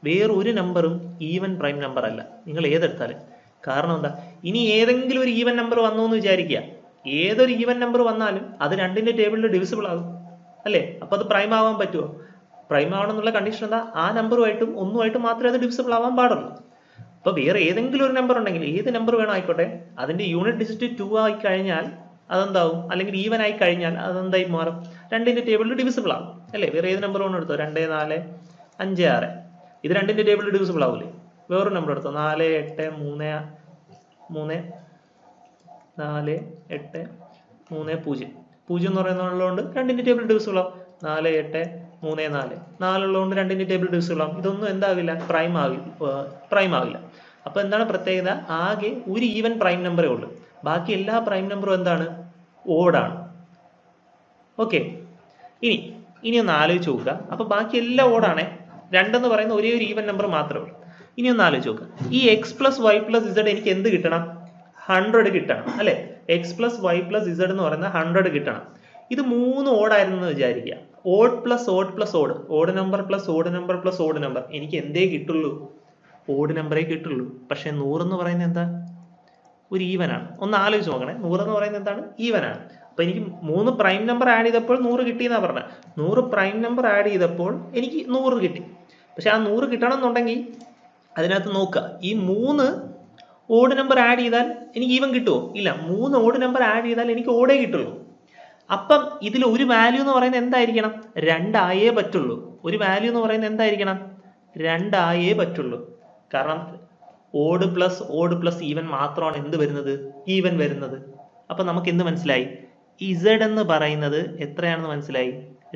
വേറൊരു നമ്പറും ഈവൻ പ്രൈം നമ്പർ അല്ല, നിങ്ങൾ ഏതെടുത്താലും. കാരണം എന്താ? ഇനി ഏതെങ്കിലും ഒരു ഈവൻ നമ്പർ വന്നു എന്ന് വിചാരിക്കുക. ഏതൊരു ഈവൻ നമ്പർ വന്നാലും അത് 2ന്റെ ടേബിളിൽ ഡിവിസിബിൾ ആകും, അല്ലേ? അപ്പൊ അത് പ്രൈം ആവാൻ പറ്റുമോ? പ്രൈം ആവണം എന്നുള്ള കണ്ടീഷൻ എന്താ? ആ നമ്പറുമായിട്ടും ഒന്നുമായിട്ടും മാത്രമേ അത് ഡിവിസിബിൾ ആവാൻ പാടുള്ളൂ. അപ്പൊ വേറെ ഏതെങ്കിലും ഒരു നമ്പർ ഉണ്ടെങ്കിൽ, ഏത് നമ്പർ വേണം ആയിക്കോട്ടെ, അതിന്റെ യൂണിറ്റ് ഡിജിറ്റ് 2 ആയി കഴിഞ്ഞാൽ അതെന്താവും? അല്ലെങ്കിൽ ഈവൻ ആയി കഴിഞ്ഞാൽ അതെന്തായി മാറും? 2ന്റെ ടേബിളിൽ ഡിവിസിബിൾ ആവും, അല്ലേ? വേറെ ഏത് നമ്പർ വേണം എടുത്തോ. 2 4 5 6 ഇത് 2ന്റെ ടേബിളിൽ ഡിവിസിബിൾ ആവൂലേ? വേറൊരു നമ്പർ എടുത്തോ. 4 8 3 3 4 8 3 0. 0 എന്ന് പറയുന്നതുകൊണ്ട് 2ന്റെ ടേബിൾ ഡിവിസിബിൾ ആവും. 4 8 3 4 4 ഉള്ളതുകൊണ്ട് 2ന്റെ ടേബിൾ ഡിവിസിബിൾ ആവും. ഇതൊന്നും എന്താവില്ല? പ്രൈം ആവില്ല. അപ്പൊ എന്താണ് പ്രത്യേകത? ആകെ ഒരു ഈവൻ പ്രൈം നമ്പറേ ഉള്ളൂ. ബാക്കി എല്ലാ പ്രൈം നമ്പറും എന്താണ്? ഓടാണ്. ഓക്കെ, ഇനി ഒന്ന് ആലോചിച്ച് നോക്കുക. അപ്പൊ ബാക്കി എല്ലാം ഓടാണേ. 2 എന്ന് പറയുന്ന ഒരേ ഒരു ഈവൻ നമ്പർ മാത്രമേ ഉള്ളൂ. ഇനി ഒന്ന് ആലോചിച്ച് നോക്കുക. ഈ x + y + z എനിക്ക് എന്ത് കിട്ടണം? 100 കിട്ടണം, അല്ലെ? x + y + z എന്ന് പറയുന്ന 100 കിട്ടണം. ഇത് 3 ഓടായിരുന്നു വിചാരിക്കുക. Odd plus odd plus odd, odd number plus odd number plus odd number, എനിക്ക് എന്തേ കിട്ടുള്ളൂ? ഓഡ് നമ്പറേ കിട്ടുള്ളൂ. പക്ഷെ 100 എന്ന് പറയുന്നത് എന്താ? ഒരു ഈവൻ ആണ്. ഒന്ന് ആലോചിച്ച് നോക്കണേ. 100 എന്ന് പറയുന്നത് എന്താണ്? ഈവൻ ആണ്. അപ്പൊ എനിക്ക് 3 പ്രൈം നമ്പർ ആഡ് ചെയ്തപ്പോൾ 100 കിട്ടിയെന്നാ പറഞ്ഞത്. 100 പ്രൈം നമ്പർ ആഡ് ചെയ്തപ്പോൾ എനിക്ക് 100 കിട്ടി. പക്ഷെ ആ 100 കിട്ടണം എന്നുണ്ടെങ്കിൽ അതിനകത്ത് നോക്കുക, ഈ 3 ഓഡ് നമ്പർ ആഡ് ചെയ്താൽ എനിക്ക് ഈവൻ കിട്ടുമോ? ഇല്ല. 3 ഓഡ് നമ്പർ ആഡ് ചെയ്താൽ എനിക്ക് ഓടേ കിട്ടുള്ളൂ. അപ്പം ഇതിൽ ഒരു വാല്യൂ എന്ന് പറയുന്നത് എന്തായിരിക്കണം? 2 ആയേ പറ്റുള്ളൂ. ഒരു വാല്യൂ എന്ന് പറയുന്നത് എന്തായിരിക്കണം? 2 ആയേ പറ്റുള്ളൂ. കാരണം ഓഡ് പ്ലസ് ഈവൻ മാത്രമാണ് എന്ത് വരുന്നത്? ഈവൻ വരുന്നത്. അപ്പൊ നമുക്ക് എന്ത് മനസ്സിലായി? ഇസഡ് എന്ന് പറയുന്നത് എത്രയാണെന്ന് മനസ്സിലായി?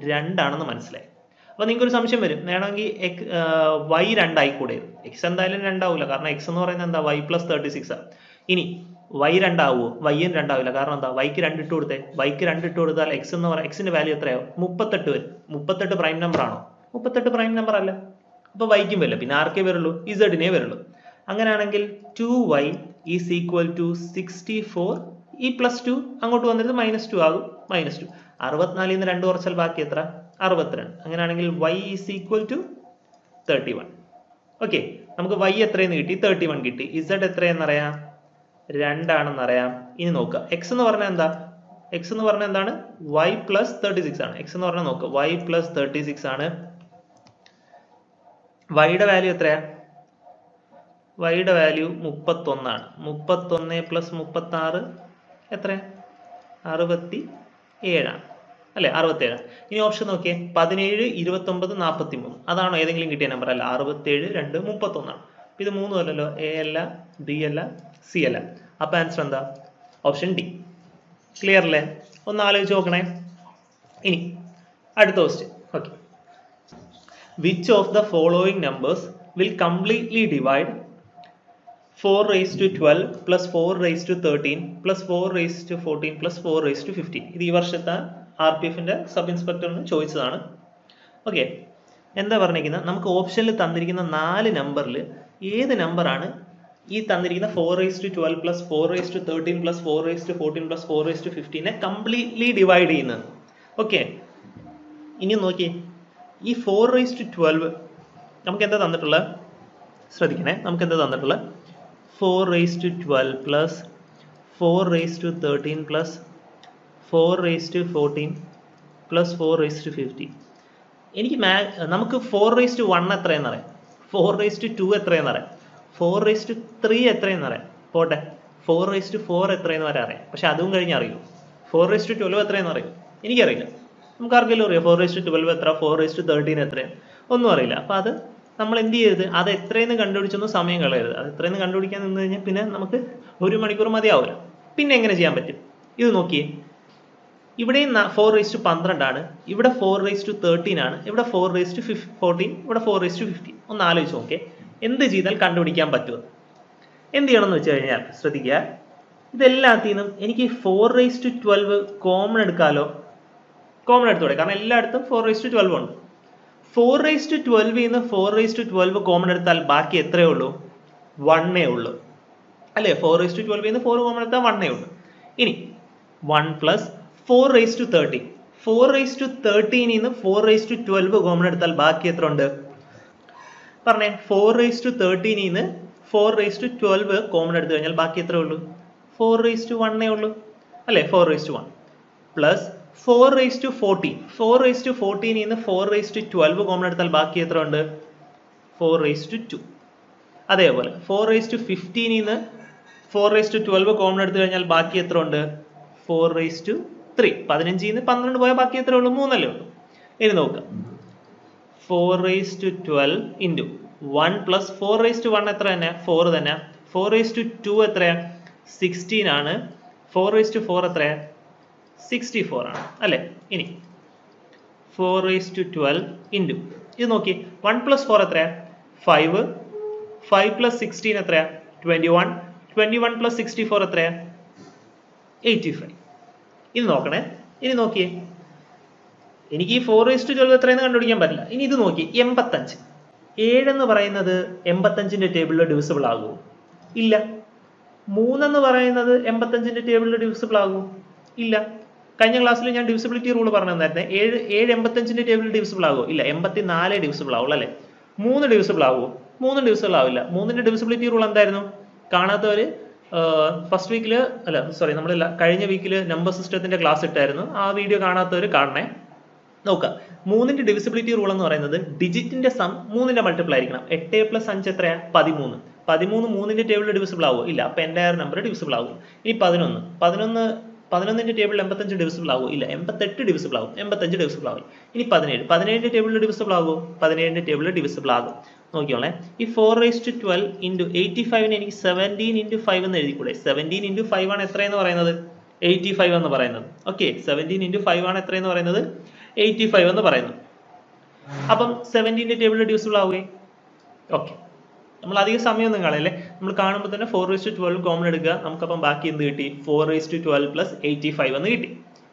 2 ആണെന്ന് മനസ്സിലായി. അപ്പൊ നിങ്ങൾക്ക് ഒരു സംശയം വരും, വേണമെങ്കിൽ y 2 ആയിക്കൂടെ? എക്സ് എന്തായാലും 2 ആവില്ല, കാരണം എക്സ് എന്ന് പറയുന്നത് എന്താ? y + 36 ആണ്. ഇനി y 2 ആവുമോ? y 2 ആവില്ല. കാരണം എന്താ? y ക്ക് 2 ഇട്ട് കൊടുത്തേ. y ക്ക് 2 ഇട്ട് കൊടുത്താൽ x എന്ന് പറയുന്നത്, എക്സിന്റെ വാല്യൂ എത്രയാവും? 38 വരും. 38 പ്രൈം നമ്പർ ആണോ? 38 പ്രൈം നമ്പർ അല്ല. അപ്പൊ y ക്കും വരില്ല. പിന്നെ ആർക്കേ വരുള്ളൂ? ഇസഡിനെ വരുള്ളൂ. അങ്ങനെയാണെങ്കിൽ 2y = 64. ഈ +2 അങ്ങോട്ട് വന്നിട്ട് -2 ആകും. -2. 64 നിന്ന് 2 കുറച്ചാൽ ബാക്കി എത്ര? 62. അങ്ങനെയാണെങ്കിൽ y = 31. ഓക്കെ, നമുക്ക് y എത്രയെന്ന് കിട്ടി? 31 കിട്ടി. z എത്രയെന്നറിയാം? 2 ആണെന്ന് അറിയാം. ഇനി നോക്കുക, x എന്ന് പറഞ്ഞാൽ എന്താ? x എന്ന് പറഞ്ഞാൽ എന്താണ്? y + 36 ആണ്. x എന്ന് പറഞ്ഞാൽ നോക്കുക, y + 36 ആണ്. y യുടെ വാല്യൂ എത്രയാ? y യുടെ വാല്യൂ 31 ആണ്. 31 + 36 എത്രയാ? 67 ആണ്, അല്ലെ? 67. ഇനി ഓപ്ഷൻ നോക്കിയേ, 17 29 43. അതാണോ ഏതെങ്കിലും കിട്ടിയ നമ്പർ? അല്ല. 67 2 31 ആണ്. ഇത് 3 അല്ലല്ലോ. എ അല്ല, ബി അല്ല, സി അല്ല. അപ്പൊ ആൻസർ എന്താ? Option D. ക്ലിയർ അല്ലേ? ഒന്ന് ആലോചിച്ച് നോക്കണേ. ഇനി അടുത്ത question. Okay, which of the following numbers will completely divide 4^12 + 4^13 + 4^14 + 4^15? ഇത് ഈ വർഷത്തെ RPFന്റെ സബ് ഇൻസ്പെക്ടറിന് ചോദിച്ചതാണ്. ഓക്കെ, എന്താ പറഞ്ഞിരിക്കുന്നത്, നമുക്ക് ഓപ്ഷനിൽ തന്നിരിക്കുന്ന 4 നമ്പറിൽ ഏത് നമ്പറാണ് ഈ തന്നിരിക്കുന്ന 4:12 plus 4:13 plus 4:14 plus 4:15 completely divide ചെയ്യുന്നത്. ഓക്കെ, ഇനി നോക്കി, ഈ 4:12 നമുക്ക് എന്താ തന്നിട്ടുള്ളത്, ശ്രദ്ധിക്കണേ, നമുക്ക് എന്താ തന്നിട്ടുള്ളത്, 4:12 പ്ലസ് 4:13 പ്ലസ് 4:14 പ്ലസ് 4:15. എനിക്ക് നമുക്ക് 4:1 എത്രയെന്ന് അറിയാം, 4:2 എത്രയെന്ന് അറിയാം, 4:3 എത്രയെന്ന് അറിയാം, പോട്ടെ 4:4 എത്രയെന്ന് വരെ അറിയാം. പക്ഷെ അതും കഴിഞ്ഞ് അറിയൂ 4:12 എത്രയെന്ന് അറിയും, എനിക്കറിയില്ല. നമുക്ക് ആർക്കെങ്കിലും അറിയാം 4:12 എത്ര, 4:13 എത്രയാണ്, ഒന്നും അറിയില്ല. അപ്പൊ അത് നമ്മൾ എന്ത് ചെയ്യരുത്, അത് എത്രയെന്ന് കണ്ടുപിടിച്ചൊന്നും സമയം കളയരുത്. അത് എത്രയെന്ന് കണ്ടുപിടിക്കാൻ നിന്ന് കഴിഞ്ഞാൽ പിന്നെ നമുക്ക് 1 മണിക്കൂർ മതിയാവില്ല. പിന്നെ എങ്ങനെ ചെയ്യാൻ പറ്റും, ഇത് നോക്കിയേ, ഇവിടെ 4:12 ആണ്, ഇവിടെ 4:13 ആണ്, ഇവിടെ 4:14, ഇവിടെ 4:15. ഒന്ന് ആലോചിച്ച് നോക്കേ, എന്ത് ചെയ്താൽ കണ്ടുപിടിക്കാൻ പറ്റുമോ. എന്ത് ചെയ്യണമെന്ന് വെച്ച് കഴിഞ്ഞാൽ ശ്രദ്ധിക്കുക, ഇതെല്ലാത്തിൽ നിന്നും എനിക്ക് 4:12 കോമൺ എടുക്കാലോ, കോമൺ എടുത്തോടെ, കാരണം എല്ലായിടത്തും 4:12 ഉണ്ട്. 4:12 നിന്ന് 4:12 കോമൺ എടുത്താൽ ബാക്കി എത്രയേ ഉള്ളൂ, 1 ഉള്ളൂ അല്ലേ. 4:12 നിന്ന് 4 കോമൺ എടുത്താൽ 1 ഉള്ളൂ. ഇനി 1 പ്ലസ് 4:13, 4:13 നിന്ന് 4:12 കോമൺ എടുത്താൽ ബാക്കി എത്ര ഉണ്ട് പറഞ്ഞേ. 4:13 നിന്ന് 4:12 കോമൺ എടുത്തു കഴിഞ്ഞാൽ ബാക്കി എത്ര ഉള്ളൂ, 4:1 ഉള്ളൂ അല്ലേ. 4:1 പ്ലസ് 4:14, 4:14 നിന്ന് 4:12 കോമൺ എടുത്താൽ ബാക്കി എത്ര ഉണ്ട്, 4:2. അതേപോലെ 4:15 നിന്ന് 4:12 കോമൺ എടുത്തു കഴിഞ്ഞാൽ ബാക്കി എത്ര ഉണ്ട്, 4:3. 15 നിന്ന് 12 പോയാൽ ബാക്കി എത്ര ഉള്ളൂ, 3 അല്ലേ ഉള്ളൂ. ഇനി നോക്കുക, 4:12 ഇൻറ്റു 1 പ്ലസ് 4:1 എത്ര തന്നെ, 4 തന്നെ. 4:2 എത്രയാ, 16 ആണ്. 4:4 എത്രയാ, 64 ആണ് അല്ലേ. ഇനി 4:12 ഇൻറ്റു ഇത് നോക്കി, 1 പ്ലസ് 4 എത്രയാ, 5. 5 പ്ലസ് 16 എത്രയാ, 21. 21 പ്ലസ് 64 എത്രയാ, 85. ഇത് നോക്കണേ, ഇനി നോക്കിയേ, എനിക്ക് ഈ 4:12 എത്രയെന്ന് കണ്ടുപിടിക്കാൻ പറ്റില്ല. ഇനി ഇത് നോക്കി, 85. 7 എന്ന് പറയുന്നത് 85ന്റെ ടേബിളിൽ ഡിവിസിബിൾ ആകുമോ, ഇല്ല. 3 എന്ന് പറയുന്നത് 85ന്റെ ടേബിളിൽ ഡിവിസിബിൾ ആകുമോ, ഇല്ല. കഴിഞ്ഞ ക്ലാസ്സിൽ ഞാൻ ഡിവിസിബിലിറ്റി റൂൾ പറഞ്ഞു തന്നായിരുന്നേ, 7 85ന്റെ ടേബിളിൽ ഡിവിസിബിൾ ആകുമോ, ഇല്ല. 84 ഡിവിസിബിൾ ആവുള്ളൂ അല്ലേ. 3 ഡിവിസിബിൾ ആകുമോ, 3 ഡിവിസിബിൾ ആവില്ല. 3ന്റെ ഡിവിസിബിലിറ്റി റൂൾ എന്തായിരുന്നു, കാണാത്തവര് ഫസ്റ്റ് വീക്കിൽ അല്ല സോറി നമ്മളല്ല കഴിഞ്ഞ വീക്കിൽ നമ്പർ സിസ്റ്റത്തിന്റെ ക്ലാസ് ഇട്ടായിരുന്നു, ആ വീഡിയോ കാണാത്തവർ കാണണേ. നോക്കാം, 3ന്റെ ഡിവിസിബിലിറ്റി റൂൾ എന്ന് പറയുന്നത് ഡിജിറ്റിന്റെ സം 3ന്റെ മൾട്ടിപ്പിൾ ആയിരിക്കണം. 8 പ്ലസ് 5 എത്രയാ, 13. 13 3ന്റെ ടേബിളിൽ ഡിവിസിബിൾ ആവുമോ, ഇല്ല. അപ്പൊ എൻ്റയർ നമ്പർ ഡിവിസിബിൾ ആവും. ഇനി 11ന്റെ ടേബിളിൽ 85 ഡിവിസിബിൾ ആവുമോ, ഇല്ല. 88 ഡിവിസിബിൾ ആവും, 85 ഡിവിസിബിൾ ആവും. ഇനി 17ന്റെ ടേബിളിൽ ഡിവിസിബിൾ ആകുമോ, 17ന്റെ ടേബിളിൽ ഡിവിസിബിൾ ആകും. നോക്കിയോളെ, ഈ 4:12 ഇൻറ്റു 85ന് എനിക്ക് 17 ഇൻറ്റു 5 എന്ന് എഴുതിക്കൂടെ. 17 ഇൻറ്റു 5 ആണ് എത്രയെന്ന് പറയുന്നത്, 85 എന്ന് പറയുന്നത്. ഓക്കെ, 17 ഇൻറ്റു 5 ആണ് എത്രയെന്ന് പറയുന്നത്, 85 എന്ന് പറയുന്നത്. അപ്പം 17ന്റെ ടേബിളിൽ ഡിവിസിബിൾ ആവുകയെ. ഓക്കെ, നമ്മൾ അധികം സമയമൊന്നും കളയല്ലേ, നമ്മൾ കാണുമ്പോൾ തന്നെ 4:12 കോമൺ എടുക്കുക. നമുക്കപ്പം ബാക്കി എന്ത് കിട്ടി, 4:12 പ്ലസ് 85 എന്ന് കിട്ടി.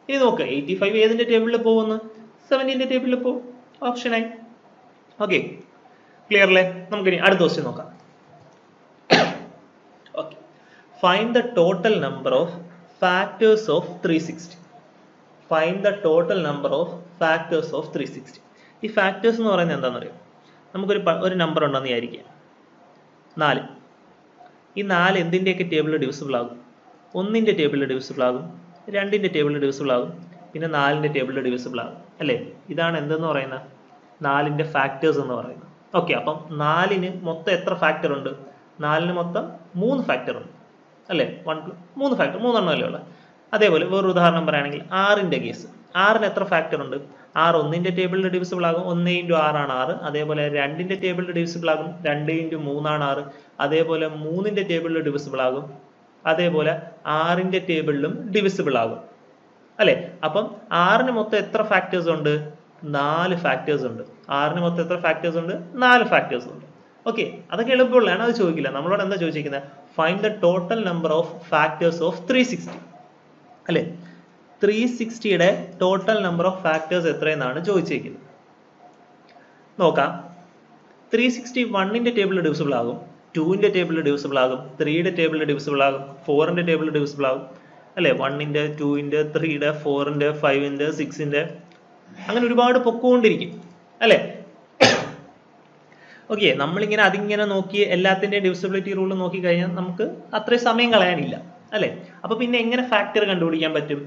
ഇനി നോക്കുക, 85 ഏതിന്റെ ടേബിളിൽ പോകുന്നു, 17ന്റെ ടേബിളിൽ പോകും. ഓപ്ഷനായി. ഓക്കെ, ക്ലിയർ അല്ലേ. നമുക്കിനി അടുത്ത ക്വസ്റ്റ്യൻ നോക്കാം. Okay, find the total number of factors of 360. Find the total number of factors of 360. ഈ ഫാക്ടേഴ്സ് എന്ന് പറയുന്നത് എന്താണെന്നറിയോ, നമുക്കൊരു നമ്പർ ഉണ്ടെന്ന് വിചാരിക്കുക, 4. ഈ 4 എന്തിൻ്റെയൊക്കെ ടേബിളിൽ ഡിവിസിബിൾ ആകും, 1ന്റെ ടേബിളിൽ ഡിവിസിബിൾ ആകും, 2ന്റെ ടേബിളിൽ ഡിവിസിബിൾ ആകും, പിന്നെ 4ന്റെ ടേബിളിൽ ഡിവിസിബിൾ ആകും അല്ലേ. ഇതാണ് എന്തെന്ന് പറയുന്നത്, 4ന്റെ ഫാക്ടേഴ്സ് എന്ന് പറയുന്നത്. ഓക്കെ, അപ്പം 4ന് മൊത്തം എത്ര ഫാക്ടർ ഉണ്ട്, 4ന് മൊത്തം 3 ഫാക്ടർ ഉണ്ട് അല്ലേ. 3 ഫാക്ടർ, 3 എണ്ണമല്ലേ ഉള്ളത്. അതേപോലെ വേറൊരു ഉദാഹരണം പറയുകയാണെങ്കിൽ 6ന്റെ കേസ്, 6ന് എത്ര ഫാക്ടർ ഉണ്ട്, 6 1ന്റെ ടേബിളിൽ ഡിവിസിബിൾ ആകും, 1 × 6 ആണ് 6. അതേപോലെ 2ന്റെ ടേബിളിൽ ഡിവിസിബിൾ ആകും, 2 × 3 ആണ് 6. അതേപോലെ 3ന്റെ ടേബിളിൽ ഡിവിസിബിൾ ആകും, അതേപോലെ 6ന്റെ ടേബിളിലും ഡിവിസിബിൾ ആകും അല്ലേ. അപ്പം 6ന് മൊത്തം എത്ര ഫാക്ടേഴ്സ് ഉണ്ട്, 4 ഫാക്ടേഴ്സ് ഉണ്ട്. 6ന് മൊത്തം എത്ര ഫാക്ടേഴ്സ് ഉണ്ട്, 4 ഫാക്ടേഴ്സ് ഉണ്ട്. ഓക്കെ, അതൊക്കെ എളുപ്പമുള്ളതാണ്, അത് ചോദിക്കില്ല. നമ്മളോട് എന്താ ചോദിച്ചിരിക്കുന്നത്, find the total number of factors of 360 അല്ലേ. 360യുടെ ടോട്ടൽ നമ്പർ ഓഫ് ഫാക്ടേഴ്സ് എത്രയെന്നാണ് ചോദിച്ചിരിക്കുന്നത്. നോക്കാം. 360 1ന്റെ ടേബിളിൽ ഡിവിസിബിൾ ആകും, 2ന്റെ ടേബിളിൽ ഡിവിസിബിൾ ആകും, 3യുടെ ടേബിളിൽ ഡിവിസിബിൾ ആകും, 4ന്റെ ടേബിളിൽ ഡിവിസിബിൾ ആകും അല്ലേ, 1ന്റെ 2ന്റെ 3യുടെ 4ന്റെ 5ന്റെ 6ന്റെ അങ്ങനെ ഒരുപാട് പൊക്കോണ്ടിരിക്കും അല്ലേ. ഓക്കെ, നമ്മളിങ്ങനെ അതിങ്ങനെ നോക്കി എല്ലാത്തിൻ്റെയും ഡിവിസിബിലിറ്റി റൂൾ നോക്കി കഴിഞ്ഞാൽ നമുക്ക് അത്രയും സമയം കളയാനില്ല അല്ലേ. അപ്പൊ പിന്നെ എങ്ങനെ ഫാക്ടർ കണ്ടുപിടിക്കാൻ പറ്റും?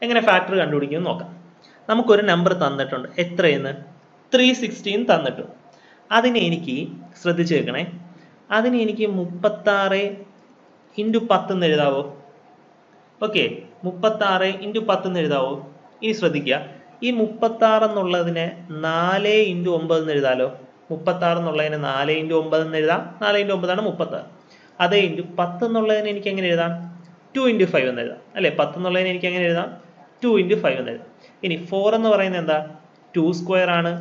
എങ്ങനെ ഫാക്ടർ കണ്ടുപിടിക്കും നോക്കാം. നമുക്കൊരു നമ്പർ തന്നിട്ടുണ്ട്, എത്രയെന്ന് 316 തന്നിട്ടുണ്ട്. അതിനെ എനിക്ക് ശ്രദ്ധിച്ചു വെക്കണേ, അതിനെ എനിക്ക് 36 × 10 എന്ന് എഴുതാവോ? ഓക്കെ, 36 × 10 എന്ന് എഴുതാവോ? ഇനി ശ്രദ്ധിക്കുക, ഈ 36 എന്നുള്ളതിനെ 4 × 9 എന്ന് എഴുതാലോ. 36 എന്നുള്ളതിനെ 4 × 9 എന്ന് എഴുതാം. 4 × 9 ആണ് 36. അതേ × 10 എന്നുള്ളതിനെ എനിക്ക് എങ്ങനെ എഴുതാം? 2 × 5 എന്ന് എഴുതാം അല്ലെ. 10 എന്നുള്ളതിനെ എനിക്ക് എങ്ങനെ എഴുതാം? 2 × 5 എന്ന് എഴുതാം. ഇനി 4 എന്ന് പറയുന്നത് എന്താ? 2 സ്ക്വയർ ആണ്.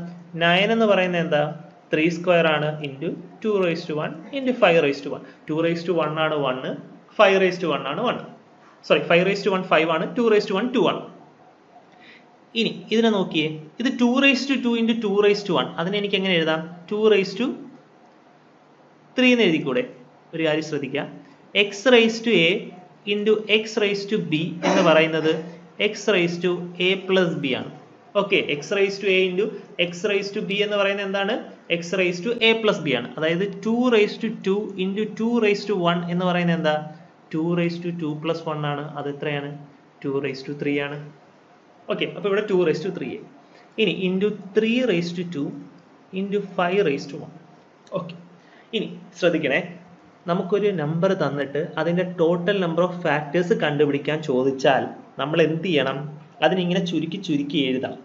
9 എന്ന് പറയുന്നത് എന്താ? 3 സ്ക്വയർ ആണ്. Into 2⁻1 into 5⁻1. 2⁻1 ആണ് 1, 5⁻1 ആണ് 1. സോറി, 5⁻1 5 ആണ്, 2⁻1 2 ആണ്. ഇനി ഇതിനെ നോക്കിയേ, ഇത് 2⁻2 ഇൻറ്റു 2⁻1. അതിനെ എനിക്ക് എങ്ങനെ എഴുതാം? 2⁻3 എന്ന് എഴുതിക്കൂടെ? ഒരു കാര്യം ശ്രദ്ധിക്കുക, x⁻a ഇൻറ്റു x⁻b എന്ന് പറയുന്നത് x⁻a+b ആണ്. ഓക്കെ, x⁻a ഇൻറ്റു x⁻b എന്ന് പറയുന്നത് എന്താണ്? x⁻a+b ആണ്. അതായത് 2⁻2 ഇൻറ്റു 2⁻1 എന്ന് പറയുന്നത് എന്താ? 2⁻2 + 1 ആണ്. അത് എത്രയാണ്? 2⁻3 ആണ്. ഓക്കെ, അപ്പൊ ഇവിടെ 2⁻3. ഇനി ഇൻറ്റു 3⁻2 ഇൻറ്റു 5⁻1. ഓക്കെ, ഇനി ശ്രദ്ധിക്കണേ, നമുക്കൊരു നമ്പർ തന്നിട്ട് അതിന്റെ ടോട്ടൽ നമ്പർ ഓഫ് ഫാക്ടേഴ്സ് കണ്ടുപിടിക്കാൻ ചോദിച്ചാൽ നമ്മൾ എന്ത് ചെയ്യണം? അതിനിങ്ങനെ ചുരുക്കി ചുരുക്കി എഴുതാം.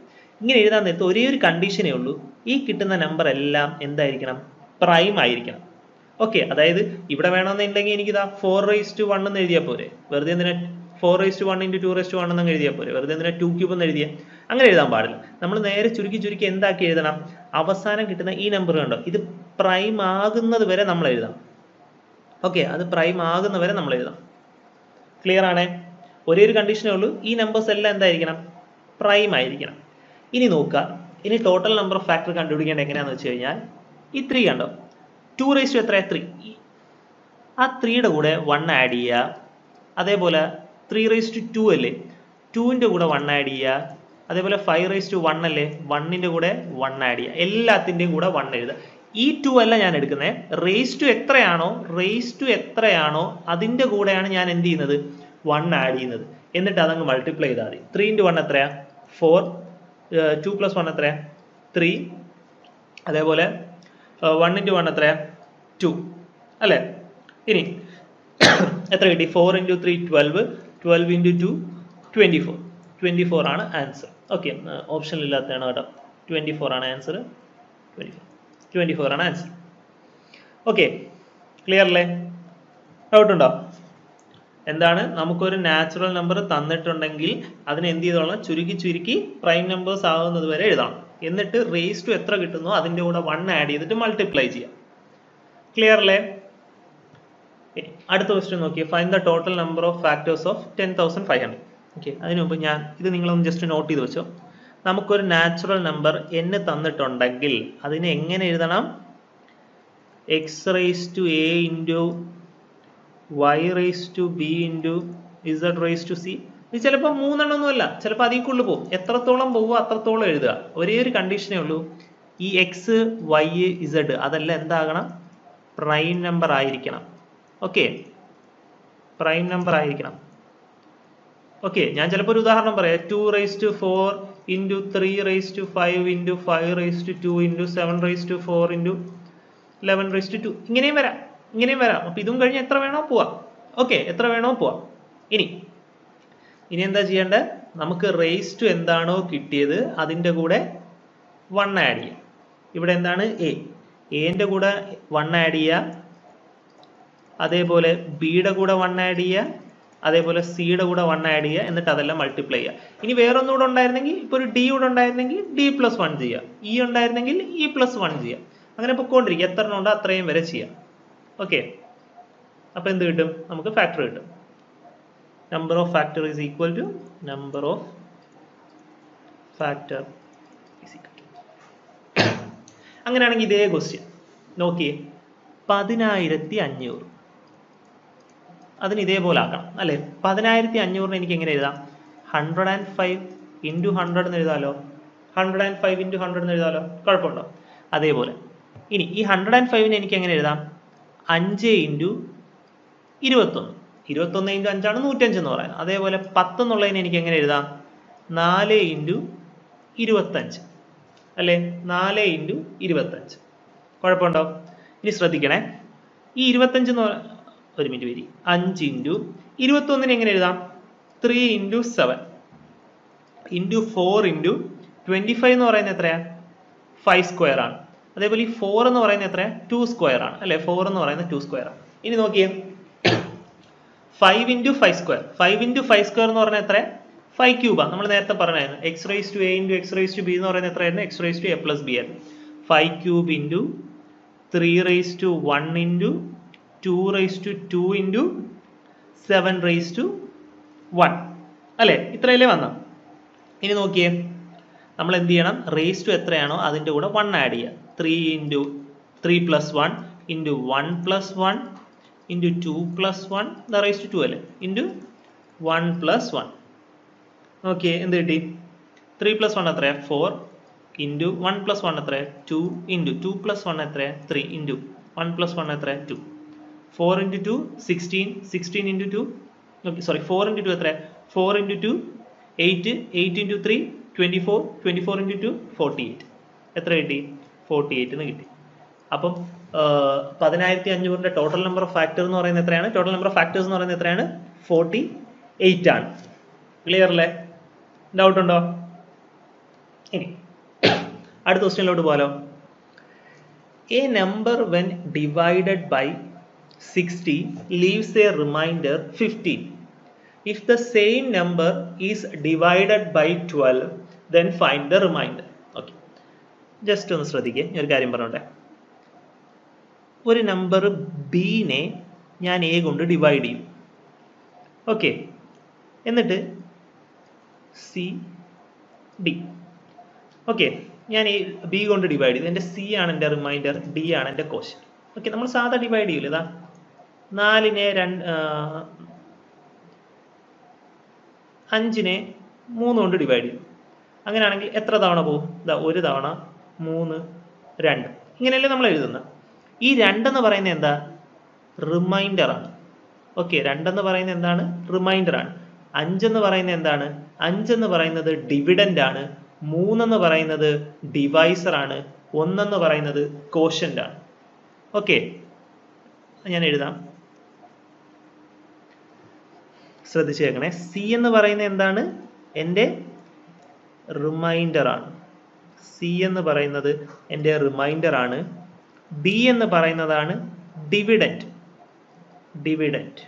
ഇങ്ങനെ എഴുതാൻ നേരത്ത് ഒരേ ഒരു കണ്ടീഷനേ ഉള്ളൂ, ഈ കിട്ടുന്ന നമ്പർ എല്ലാം എന്തായിരിക്കണം? പ്രൈം ആയിരിക്കണം. ഓക്കെ, അതായത് ഇവിടെ വേണമെന്നുണ്ടെങ്കിൽ എനിക്കിതാ 4⁻1 എന്ന് എഴുതിയാൽ പോരെ, വെറുതെ എന്തിനാ 4⁻1 ഇൻറ്റു 2⁻1 എന്ന് എഴുതിയാൽ പോരെ, വെറുതെ എന്തിനാ 2³ എന്ന് എഴുതിയാൽ? അങ്ങനെ എഴുതാൻ പാടില്ല. നമ്മൾ നേരെ ചുരുക്കി ചുരുക്കി എന്താക്കി എഴുതണം? അവസാനം കിട്ടുന്ന ഈ നമ്പർ കണ്ടോ, ഇത് പ്രൈം ആകുന്നത് വരെ നമ്മൾ എഴുതാം. ഓക്കെ, അത് പ്രൈം ആകുന്ന വരെ നമ്മൾ എഴുതാം. ക്ലിയർ ആണേ? ഒരേ ഒരു കണ്ടീഷനേ ഉള്ളൂ, ഈ നമ്പേഴ്സ് എല്ലാം എന്തായിരിക്കണം? പ്രൈം ആയിരിക്കണം. ഇനി നോക്കുക, ഇനി ടോട്ടൽ നമ്പർ ഓഫ് ഫാക്ടർ കണ്ടുപിടിക്കേണ്ടത് എങ്ങനെയാണെന്ന് വെച്ച് കഴിഞ്ഞാൽ, ഈ 3 കണ്ടോ, 2 എത്രയാ? 3. ആ 3യുടെ കൂടെ 1 ആഡ് ചെയ്യുക. അതേപോലെ 3⁻2 അല്ലേ, 2ന്റെ കൂടെ 1 ആഡ് ചെയ്യുക. അതേപോലെ 5⁻1 അല്ലേ, 1ന്റെ കൂടെ 1 ആഡ് ചെയ്യുക. എല്ലാത്തിൻ്റെയും കൂടെ 1 എഴുതുക. ഈ 2 അല്ല ഞാൻ എടുക്കുന്നത്, റേസ് ടു എത്രയാണോ അതിന്റെ കൂടെയാണ് ഞാൻ എന്ത് ചെയ്യുന്നത്? 1 ആഡ് ചെയ്യുന്നത്. എന്നിട്ട് അതങ്ങ് മൾട്ടിപ്ലൈ ചെയ്താൽ മതി. 3 × 1 എത്രയാ? 4. 2 + 1 എത്രയാ? 3. അതേപോലെ 1 × 1 എത്രയാ? 2 അല്ലേ. ഇനി എത്ര കിട്ടി? 4 × 3 12, 12 × 2 24. 24 ആണ് ആൻസർ. ഓക്കെ, ഓപ്ഷൻ ഇല്ലാത്തതാണ് കേട്ടോ. 24 ആണ് ആൻസർ. 24 ആണ് ആൻസർ. ഓക്കെ, ക്ലിയർ അല്ലേ? ഡൗട്ട് ഉണ്ടോ? എന്താണ്? നമുക്കൊരു നാച്ചുറൽ നമ്പർ തന്നിട്ടുണ്ടെങ്കിൽ അതിന് എന്ത് ചെയ്തോളാം? ചുരുക്കി ചുരുക്കി പ്രൈം നമ്പേഴ്സ് ആകുന്നത് വരെ എഴുതണം. എന്നിട്ട് റേസ് ടു എത്ര കിട്ടുന്നോ അതിന്റെ കൂടെ 1 ആഡ് ചെയ്തിട്ട് മൾട്ടിപ്ലൈ ചെയ്യാം. ക്ലിയർ അല്ലേ? അടുത്ത ക്വസ്റ്റ്യൻ നോക്കിയേ, find the total number of factors of 10,500. Okay, അതിനു മുമ്പ് ഞാൻ ഇത് നിങ്ങളൊന്ന് ജസ്റ്റ് നോട്ട് ചെയ്ത് വെച്ചോ. നമുക്കൊരു നാച്ചുറൽ നമ്പർ n തന്നിട്ടുണ്ടെങ്കിൽ അതിനെ എങ്ങനെ എഴുതണം? x⁻a into y⁻b into z⁻c. ഇത് ചിലപ്പോൾ 3 എണ്ണമൊന്നുമല്ല, ചിലപ്പോൾ അതിൽ കൂടുതൽ പോകും. എത്രത്തോളം പോകുമോ അത്രത്തോളം എഴുതുക. ഒരേ ഒരു കണ്ടീഷനേ ഉള്ളൂ, ഈ x, y, z അതെല്ലാം എന്താകണം? പ്രൈം നമ്പർ ആയിരിക്കണം. ഓക്കെ, പ്രൈം നമ്പർ ആയിരിക്കണം. ഓക്കെ, ഞാൻ ചിലപ്പോൾ ഒരു ഉദാഹരണം പറയാം. 2⁻4 ഇൻറ്റു 3⁻5 ഇൻറ്റു 5⁻2 ഇൻറ്റു 7⁻4 ഇൻറ്റു 11⁻2 ഇങ്ങനെയും വരാം. അപ്പൊ ഇതും കഴിഞ്ഞ് എത്ര വേണോ പോവാം. ഓക്കെ, എത്ര വേണോ പോവാം. ഇനി എന്താ ചെയ്യേണ്ടത്? നമുക്ക് റേസ് ടു എന്താണോ കിട്ടിയത് അതിന്റെ കൂടെ 1 ആഡ് ചെയ്യാം. ഇവിടെ എന്താണ്? എന്റെ കൂടെ 1 ആഡ് ചെയ്യുക. അതേപോലെ ബിയുടെ കൂടെ 1 ആഡ് ചെയ്യുക. അതേപോലെ സിയുടെ കൂടെ 1 ആഡ് ചെയ്യുക. എന്നിട്ട് അതെല്ലാം മൾട്ടിപ്ലൈ ചെയ്യുക. ഇനി വേറൊന്നും കൂടെ ഉണ്ടായിരുന്നെങ്കിൽ, ഇപ്പൊ ഒരു ഡി കൂടെ ഉണ്ടായിരുന്നെങ്കിൽ d+1 ചെയ്യുക. ഇ ഉണ്ടായിരുന്നെങ്കിൽ e+1 ചെയ്യുക. അങ്ങനെ പൊക്കോണ്ടിരിക്കുക. എത്ര എണ്ണം ഉണ്ടോ അത്രയും വരെ ചെയ്യാം. ഓക്കെ, അപ്പൊ എന്ത് കിട്ടും? നമുക്ക് ഫാക്ടർ കിട്ടും. Number of factor is equal to number of factor is equal to. അങ്ങനെയാണെങ്കിൽ ഇതേ ക്വസ്റ്റ്യൻ നോക്കിയേ, 10,500. അതിന് ഇതേപോലെ ആക്കണം അല്ലേ? 10,500 എനിക്ക് എങ്ങനെ എഴുതാം? 105 ഇൻറ്റു 100 എന്ന് എഴുതാമല്ലോ. 105 ഇൻറ്റു 100 എന്ന് എഴുതാമല്ലോ, കുഴപ്പമുണ്ടോ? അതേപോലെ ഇനി ഈ 105നെ എനിക്ക് എങ്ങനെ എഴുതാം? 5 ഇൻറ്റു 21. 21 ഇൻറ്റു 5 105 എന്ന് പറയുന്നത്. അതേപോലെ 10 എന്നുള്ളതിനെ എനിക്ക് എങ്ങനെ എഴുതാം? 4 ഇൻറ്റു 25 അല്ലേ? 4 ഇൻറ്റു 25. കുഴപ്പമുണ്ടോ? ഇനി ശ്രദ്ധിക്കണേ, ഈ 25 എന്ന് ഒരു മിനിറ്റ് വരി, 5 ഇൻറ്റു 21 എങ്ങനെ എഴുതാം? 3 ഇൻറ്റു 7 ഇൻറ്റു 4 ഇൻറ്റു 25 എന്ന് പറയുന്നത് എത്രയാ? 5 സ്ക്വയർ ആണ്. അതേപോലെ ഈ 4 എന്ന് പറയുന്നത് എത്രയാ? 2 സ്ക്വയർ ആണ് അല്ലേ? 4 എന്ന് പറയുന്നത് 2 സ്ക്വയർ ആണ്. ഇനി നോക്കിയേ, 5 ഇൻറ്റു 5 സ്ക്വയർ. 5 ഇൻറ്റു 5 സ്ക്വയർ എന്ന് പറഞ്ഞാൽ എത്ര? 5 ക്യൂബാണ്. നമ്മൾ നേരത്തെ പറഞ്ഞായിരുന്നു x raise to a into x raise to b എന്ന് പറയുന്നത് എത്രയായിരുന്നു? x raise to a plus b ആയിരുന്നു. 5 cube into 3 raise to 1 into 2 raise to 2 into 7 raise to 1 അല്ലേ? ഇത്രയല്ലേ വന്ന. ഇനി നോക്കിയേ, നമ്മൾ എന്ത് ചെയ്യണം? റേസ് ടു എത്രയാണോ അതിൻ്റെ കൂടെ 1 ആഡ് ചെയ്യുക. 3 into 3 plus 1 into 1 plus 1 into 2 plus 1 raise to 2 അല്ലേ? Into 1 plus 1. നോക്കിയേ എന്ത് കിട്ടി? 3 പ്ലസ് 1 എത്രയാ? 4 ഇൻറ്റു 1 പ്ലസ് 1 എത്രയാ? 2 ഇൻറ്റു 2 പ്ലസ് 1 എത്രയാ? 3 ഇൻറ്റു 1 പ്ലസ് 1 എത്രയാ? 2. 4 ഇൻറ്റു 2 16, 16 ഇൻറ്റു 2 സോറി 4 ഇൻറ്റു 2 എത്രയാ? 4 ഇൻറ്റു 2 8, 8 ഇൻറ്റു 3 24, 24 ഇൻറ്റു 2 48. എത്ര കിട്ടി? 48 എന്ന് കിട്ടി. അപ്പം 10,500ന്റെ ടോട്ടൽ നമ്പർ ഓഫ് ഫാക്ടർ എന്ന് പറയുന്നത് എത്രയാണ്? ടോട്ടൽ നമ്പർ ഓഫ് ഫാക്ടേഴ്സ് എന്ന് പറയുന്നത് എത്രയാണ്? 48 ആണ്. ക്ലിയർ അല്ലേ? ഡൗട്ട് ഉണ്ടോ? ഇനി അടുത്ത ക്വസ്റ്റ്യനിലോട്ട് പോകാലോ. A number when divided by 60 leaves a remainder 15. If the same number is divided by 12, then find the remainder. Okay. Just ഒന്ന് ശ്രദ്ധിക്കുക, ഞാൻ ഒരു കാര്യം പറഞ്ഞോട്ടെ. ഒരു നമ്പർ ബിനെ ഞാൻ എ കൊണ്ട് ഡിവൈഡ് ചെയ്യും. ഓക്കെ, എന്നിട്ട് സി ഡി. ഓക്കെ, ഞാൻ ഈ ബി കൊണ്ട് ഡിവൈഡ് ചെയ്തു. എൻ്റെ സി ആണ് എൻ്റെ റിമൈൻഡർ, ഡി ആണ് എൻ്റെ ക്വസ്റ്റ്യൻ. ഓക്കെ, നമ്മൾ സാധാ ഡിവൈഡ് ചെയ്യൂല. ഇതാ 4നെ 5നെ 3 കൊണ്ട് ഡിവൈഡ് ചെയ്യും. അങ്ങനെയാണെങ്കിൽ എത്ര തവണ പോകും? ഇതാ 1 തവണ 3 2. ഇങ്ങനെയല്ലേ നമ്മൾ എഴുതുന്നത്. ഈ 2 എന്ന് പറയുന്നത് എന്താ? റിമൈൻഡർ ആണ്. ഓക്കെ, 2 എന്ന് പറയുന്നത് എന്താണ്? റിമൈൻഡർ ആണ്. 5 എന്ന് പറയുന്നത് എന്താണ്? 5 എന്ന് പറയുന്നത് ഡിവിഡൻഡ് ആണ്. 3 എന്ന് പറയുന്നത് ഡിവൈസർ ആണ്. 1 എന്ന് പറയുന്നത് കോഷ്യന്റ് ആണ്. ഓക്കെ, ഞാൻ എഴുതാം, ശ്രദ്ധിച്ചു കേൾക്കണേ. സി എന്ന് പറയുന്നത് എന്താണ്? എൻ്റെ റിമൈൻഡർ ആണ്. സി എന്ന് പറയുന്നത് എൻ്റെ റിമൈൻഡർ ആണ്. ഡി എന്ന് പറയുന്നതാണ് ഡിവിഡൻഡ്. ഡിവിഡൻഡ്.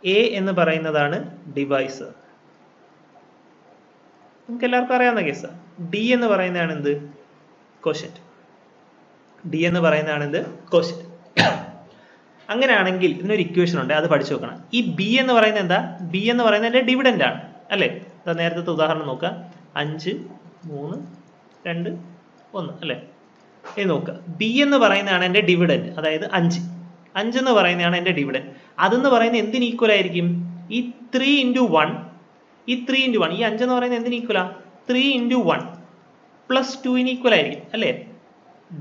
എ എന്ന് പറയുന്നതാണ് ഡിവൈസർ. നമുക്ക് എല്ലാവർക്കും അറിയാവുന്ന കേസാണ്. ഡി എന്ന് പറയുന്നതാണ് എന്ത്? കോഷ്യന്റ്. ഡി എന്ന് പറയുന്നതാണ് എന്ത്? കോഷ്യന്റ്. അങ്ങനെയാണെങ്കിൽ ഇതിനൊരു ഇക്വേഷൻ ഉണ്ട്, അത് പഠിച്ചു നോക്കണം. ഈ ബി എന്ന് പറയുന്നത് എന്താ? ബി എന്ന് പറയുന്നത് എൻ്റെ ഡിവിഡൻഡ് ആണ് അല്ലേ? നേരത്തെ ഉദാഹരണം നോക്കുക, 5 3 2 1 അല്ലേ? ഇത് നോക്കുക, ബി എന്ന് പറയുന്നതാണ് എൻ്റെ ഡിവിഡൻഡ്, അതായത് 5 എന്ന് പറയുന്നതാണ് എൻ്റെ ഡിവിഡൻഡ്. അതെന്ന് പറയുന്നത് എന്തിന് ഈക്വൽ ആയിരിക്കും? ഈ 3 ഇൻറ്റു 1, ഈ 3 ഇൻറ്റു 1, ഈ 5 എന്ന് പറയുന്നത് എന്തിന് ഈക്വലാ? 3 ഇൻറ്റു 1 പ്ലസ് 2 ഈക്വൽ ആയിരിക്കും അല്ലേ?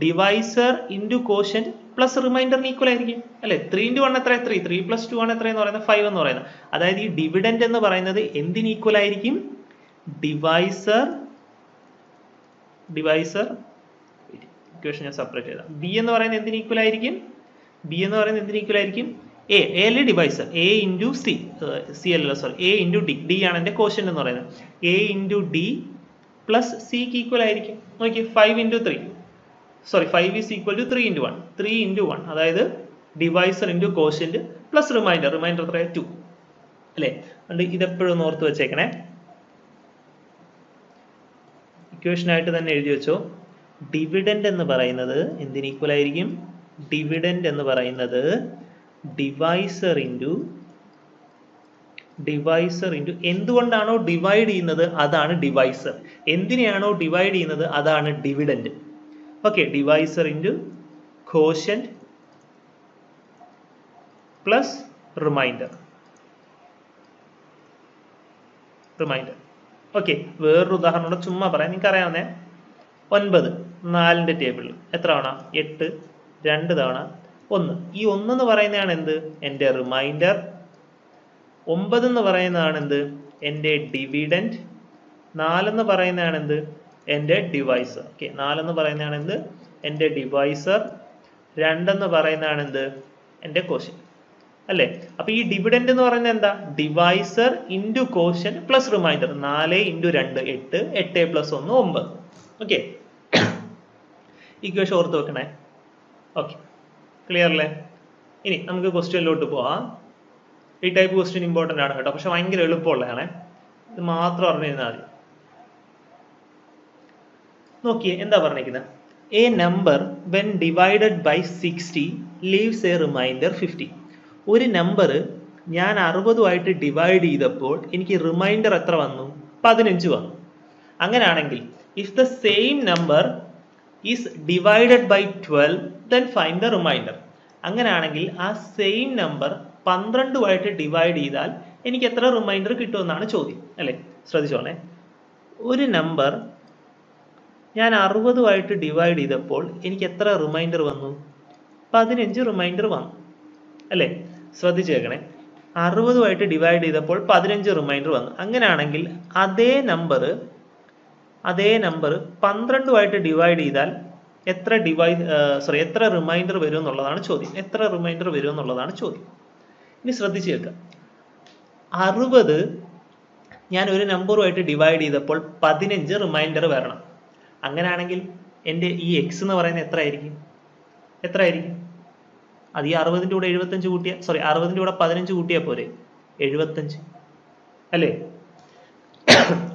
ഡിവൈസർ ഇൻറ്റു കോഷ്യന്റ് പ്ലസ് റിമൈൻഡറിന് ഈക്വൽ ആയിരിക്കും അല്ലേ? 3 ഇൻറ്റു 1 എത്ര? 3. 3 പ്ലസ് 2 ആണ് എത്രയെന്ന് പറയുന്നത്? 5 എന്ന് പറയുന്നത്. അതായത് ഈ ഡിവിഡൻഡ് എന്ന് പറയുന്നത് എന്തിന് ഈക്വൽ ആയിരിക്കും? ഡിവൈസർ ഇക്വേഷൻ ഞാൻ സെപ്പറേറ്റ് ചെയ്താൽ, ബി എന്ന് പറയുന്നത് എന്തിന് ഈക്വൽ ആയിരിക്കും? ബി എന്ന് പറയുന്നത് എന്തിന് ഈക്വൽ ആയിരിക്കും? എ അല്ലേ divisor? A into C, C അല്ലല്ലോ sorry, A into D. D ആണ് എൻ്റെ കോഷ്യന്റ് എന്ന് പറയുന്നത്. എ ഇൻറ്റു ഡി പ്ലസ് സിക്ക് ഈക്വൽ ആയിരിക്കും. നോക്കി, 5 into 3 sorry 5 is equal to 3 into 1. 3 into 1 അതായത് divisor into quotient plus remainder. Remainder എത്രയാണ്? 2 അല്ലേ? അതുകൊണ്ട് ഇതെപ്പോഴും ഒന്ന് ഓർത്ത് വെച്ചേക്കണേ. ഇക്വേഷനായിട്ട് തന്നെ എഴുതി വെച്ചോ. ഡിവിഡൻഡ് എന്ന് പറയുന്നത് എന്തിന് ഈക്വൽ ആയിരിക്കും? ഡിവിഡൻഡ് എന്ന് പറയുന്നത് ഡിവൈസർ ഇൻറ്റു ഡിവൈസർ ഇൻറ്റു എന്തുകൊണ്ടാണോ ഡിവൈഡ് ചെയ്യുന്നത് അതാണ് ഡിവൈസർ, എന്തിനെയാണോ ഡിവൈഡ് ചെയ്യുന്നത് അതാണ് dividend. Okay, divisor into quotient plus remainder. Okay, വേറൊരു ഉദാഹരണം ചുമ്മാ പറയാം, നിങ്ങൾക്ക് അറിയാവുന്നേ. 9 4ന്റെ ടേബിളിൽ എത്ര തവണ? 8 2 തവണ 1. ഈ 1 എന്ന് പറയുന്നതാണ് എന്ത്? എൻ്റെ റിമൈൻഡർ. 9 എന്ന് പറയുന്നതാണ് എന്ത്? എൻ്റെ ഡിവിഡൻഡ്. 4 എന്ന് പറയുന്നതാണ് എന്ത്? എൻ്റെ ഡിവൈസർ. ഓക്കെ, 4 എന്ന് പറയുന്നതാണ് എന്ത്? എൻ്റെ ഡിവൈസർ. 2 എന്ന് പറയുന്നതാണ് എന്ത്? എൻ്റെ കോഷ്യന്റ്. അല്ലേ? അപ്പൊ ഈ ഡിവിഡൻഡ് എന്ന് പറയുന്നത് എന്താ? Divisor into quotient plus reminder. 4 into 2 8, 8 plus 1 9. Okay, equation ഓർത്ത് വെക്കണേ. ഓക്കെ, ക്ലിയർ അല്ലേ? ഇനി നമുക്ക് ക്വസ്റ്റ്യനിലോട്ട് പോവാം. ഈ ടൈപ്പ് ക്വസ്റ്റ്യൻ ഇമ്പോർട്ടൻ്റ് ആണ് കേട്ടോ, പക്ഷെ ഭയങ്കര എളുപ്പമുള്ളതാണ്. ഇത് മാത്രം അറിഞ്ഞിരുന്നാൽ മതി. നോക്കിയേ എന്താ പറഞ്ഞിരിക്കുന്നത്. A number when divided by 60 leaves a remainder 50. ഒരു നമ്പർ ഞാൻ 60 ഡിവൈഡ് ചെയ്തപ്പോൾ എനിക്ക് റിമൈൻഡർ എത്ര വന്നു? 15 വന്നു. അങ്ങനെയാണെങ്കിൽ if the same number is divided by 12 then find the remainder. അങ്ങനെയാണെങ്കിൽ ആ സെയിം നമ്പർ 12 ഡിവൈഡ് ചെയ്താൽ എനിക്ക് എത്ര റിമൈൻഡർ കിട്ടുമെന്നാണ് ചോദ്യം, അല്ലേ? ശ്രദ്ധിച്ചോണേ, ഒരു നമ്പർ ഞാൻ 60 ഡിവൈഡ് ചെയ്തപ്പോൾ എനിക്ക് എത്ര റിമൈൻഡർ വന്നു? 15 റിമൈൻഡർ വന്നു, അല്ലേ? ശ്രദ്ധിച്ചു കേൾക്കണേ, 60 ഡിവൈഡ് ചെയ്തപ്പോൾ 15 റിമൈൻഡർ വന്നു. അങ്ങനെയാണെങ്കിൽ അതേ നമ്പർ 12 ഡിവൈഡ് ചെയ്താൽ എത്ര റിമൈൻഡർ വരും എന്നുള്ളതാണ് ചോദ്യം. ഇനി ശ്രദ്ധിച്ചു കേൾക്കാം. 60 ഞാൻ ഒരു നമ്പറുമായിട്ട് ഡിവൈഡ് ചെയ്തപ്പോൾ 15 റിമൈൻഡർ വരണം. അങ്ങനെയാണെങ്കിൽ എൻ്റെ ഈ എക്സ് എന്ന് പറയുന്നത് എത്രയായിരിക്കും? അത് ഈ 60ന്റെ കൂടെ 75 കൂട്ടിയാൽ 60ന്റെ കൂടെ 15 കൂട്ടിയാൽ പോരെ? 75, അല്ലേ?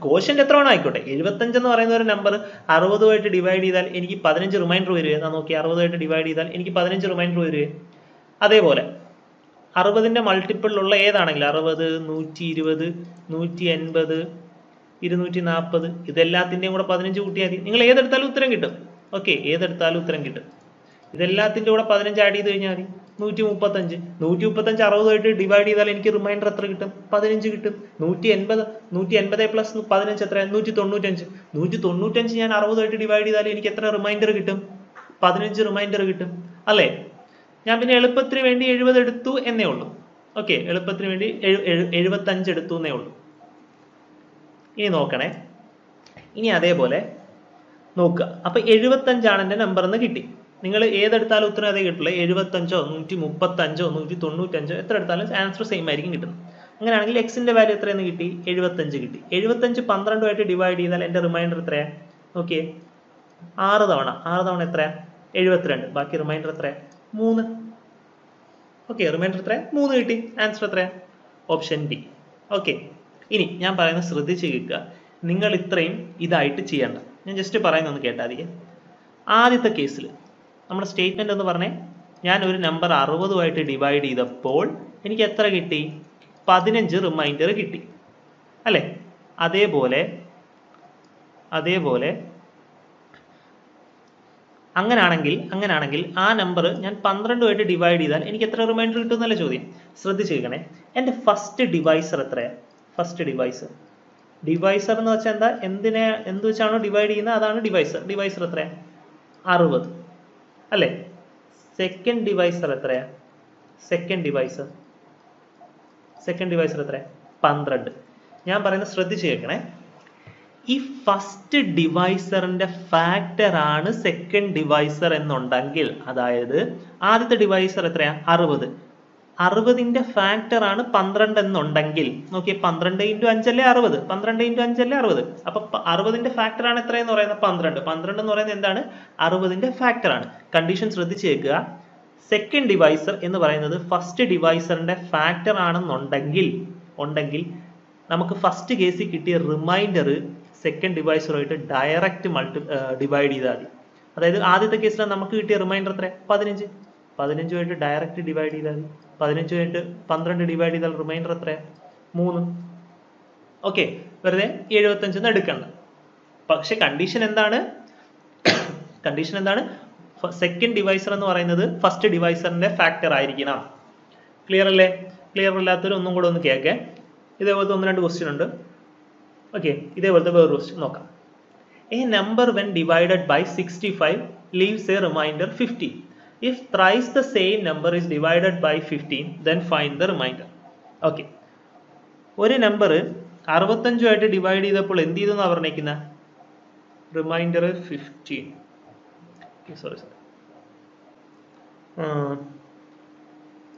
കോഷ്യന്റ് എത്ര വേണം ആയിക്കോട്ടെ. 75 എന്ന് പറയുന്ന ഒരു നമ്പർ 60 ഡിവൈഡ് ചെയ്താൽ എനിക്ക് 15 റിമൈൻഡർ വരിക. നോക്കി, 60 ഡിവൈഡ് ചെയ്താൽ എനിക്ക് 15 റിമൈൻഡർ വരിക. അതേപോലെ 60ന്റെ മൾട്ടിപ്പിളിലുള്ള ഏതാണെങ്കിലും 60, 120, 180, 240 ഇതെല്ലാത്തിൻ്റെയും കൂടെ 15 കൂട്ടിയാൽ മതി. നിങ്ങൾ ഏതെടുത്താലും ഉത്തരം കിട്ടും. ഓക്കെ, ഏതെടുത്താലും ഉത്തരം കിട്ടും. ഇതെല്ലാത്തിൻ്റെ കൂടെ 15 ആഡ് ചെയ്ത് കഴിഞ്ഞാൽ മതി. 135. 60 ഡിവൈഡ് ചെയ്താൽ എനിക്ക് റിമൈൻഡർ എത്ര കിട്ടും? 15 കിട്ടും. 180 പ്ലസ് 15 എത്ര? 195. 195 ഞാൻ 60 ഡിവൈഡ് ചെയ്താൽ എനിക്ക് എത്ര റിമൈൻഡർ കിട്ടും? 15 റിമൈൻഡർ കിട്ടും, അല്ലേ? ഞാൻ പിന്നെ എളുപ്പത്തിന് വേണ്ടി 70 എടുത്തു എന്നേ ഉള്ളൂ. ഓക്കെ, എളുപ്പത്തിന് വേണ്ടി 75 എടുത്തു എന്നേ ഉള്ളൂ. ഇനി നോക്കണേ, ഇനി അതേപോലെ നോക്കുക. അപ്പൊ 75 ആണ് എൻ്റെ നമ്പർ എന്ന് കിട്ടി. നിങ്ങൾ ഏതെടുത്താലും ഉത്തരം അതേ കിട്ടുള്ളൂ. 75, 135, 195 എത്ര എടുത്താലും ആൻസർ സെയിം ആയിരിക്കും കിട്ടുന്നത്. അങ്ങനെയാണെങ്കിൽ എക്സിന്റെ വാല്യൂ എത്രയെന്ന് കിട്ടി? 75 കിട്ടി. 75 12 ഡിവൈഡ് ചെയ്താൽ എൻ്റെ റിമൈൻഡർ എത്രയാ? നോക്കിയേ, 6 തവണ എത്രയാ? 72. ബാക്കി റിമൈൻഡർ എത്രയാ? 3. ഓക്കെ, റിമൈൻഡർ എത്രയാ? 3 കിട്ടി. ആൻസർ എത്രയാ? Option D. ഓക്കെ, ഇനി ഞാൻ പറയുന്നത് ശ്രദ്ധിച്ച് കേൾക്കുക. നിങ്ങൾ ഇത്രയും ഇതായിട്ട് ചെയ്യണ്ട. ഞാൻ ജസ്റ്റ് പറയുന്നൊന്ന് കേട്ടാൽ മതി. ആദ്യത്തെ കേസിൽ നമ്മുടെ സ്റ്റേറ്റ്മെന്റ് എന്ന് പറഞ്ഞേ, ഞാൻ ഒരു നമ്പർ 60 ഡിവൈഡ് ചെയ്തപ്പോൾ എനിക്ക് എത്ര കിട്ടി? 15 റിമൈൻഡർ കിട്ടി, അല്ലേ? അതേപോലെ അങ്ങനാണെങ്കിൽ ആ നമ്പർ ഞാൻ 12 ഡിവൈഡ് ചെയ്താൽ എനിക്ക് എത്ര റിമൈൻഡർ കിട്ടും എന്നല്ല ചോദ്യം. ശ്രദ്ധിച്ച് കേൾക്കണേ. എൻ്റെ ഫസ്റ്റ് ഡിവൈസർ എത്രയാ? ഡിവൈസർ എന്ന് വെച്ചാൽ എന്താ? എന്ത് വെച്ചാണോ ഡിവൈഡ് ചെയ്യുന്നത് അതാണ് ഡിവൈസർ എത്രയാ? 60, അല്ലേ? സെക്കൻഡ് ഡിവൈസർ എത്രയാ? സെക്കൻഡ് ഡിവൈസർ എത്രയാ? 12. ഞാൻ പറയുന്നത് ശ്രദ്ധിച്ച് കേൾക്കണേ. ഈ ഫസ്റ്റ് ഡിവൈസറിന്റെ ഫാക്ടർ ആണ് സെക്കൻഡ് ഡിവൈസർ എന്നുണ്ടെങ്കിൽ, അതായത് ആദ്യത്തെ ഡിവൈസർ എത്രയാ? 60. 60ന്റെ ഫാക്ടർ ആണ് 12 എന്നുണ്ടെങ്കിൽ, നോക്കിയേ, 12 × 5 അല്ലേ 60? 12 × 5 അല്ലേ 60? അപ്പൊ 60ന്റെ ഫാക്ടർ ആണ് എത്രയെന്ന് പറയുന്നത്? 12. 12 എന്ന് പറയുന്നത് എന്താണ്? 60ന്റെ ഫാക്ടർ ആണ്. കണ്ടീഷൻ ശ്രദ്ധിച്ച് കേൾക്കുക. സെക്കൻഡ് ഡിവൈസർ എന്ന് പറയുന്നത് ഫസ്റ്റ് ഡിവൈസറിന്റെ ഫാക്ടർ ആണെന്നുണ്ടെങ്കിൽ നമുക്ക് ഫസ്റ്റ് കേസിൽ കിട്ടിയ റിമൈൻഡർ സെക്കൻഡ് ഡിവൈസറുമായിട്ട് ഡയറക്റ്റ് ഡിവൈഡ് ചെയ്താൽ മതി. അതായത് ആദ്യത്തെ കേസിൽ നമുക്ക് കിട്ടിയ റിമൈൻഡർ എത്ര? 15. 15 ഡയറക്റ്റ് ഡിവൈഡ് ചെയ്താൽ മതി. 15 12 ഡിവൈഡ് ചെയ്താൽ റിമൈൻഡർ എത്രയാ? 3. ഓക്കെ, വെറുതെ 75 എടുക്കണ്ട. പക്ഷെ കണ്ടീഷൻ എന്താണ്? സെക്കൻഡ് ഡിവൈസർ എന്ന് പറയുന്നത് ഫസ്റ്റ് ഡിവൈസറിന്റെ ഫാക്ടർ ആയിരിക്കണം. ക്ലിയർ അല്ലേ? ക്ലിയർ അല്ലാത്തവർ ഒന്നും കൂടെ ഒന്ന് കേൾക്കേ. ഇതേപോലത്തെ 1-2 ക്വസ്റ്റ്യൻ ഉണ്ട്. ഓക്കെ, ഇതേപോലത്തെ വേറൊരു ക്വസ്റ്റ്യൻ നോക്കാം. A number when divided by 65 leaves a remainder 50. If thrice the same number is divided by 15, then find the remainder. Okay, ഒരു നമ്പർ 65 ഡിവൈഡ് ചെയ്തപ്പോൾ എന്ത് ചെയ്തെന്നാ പറഞ്ഞിരിക്കുന്നത്? റിമൈൻഡർ 15. സോറി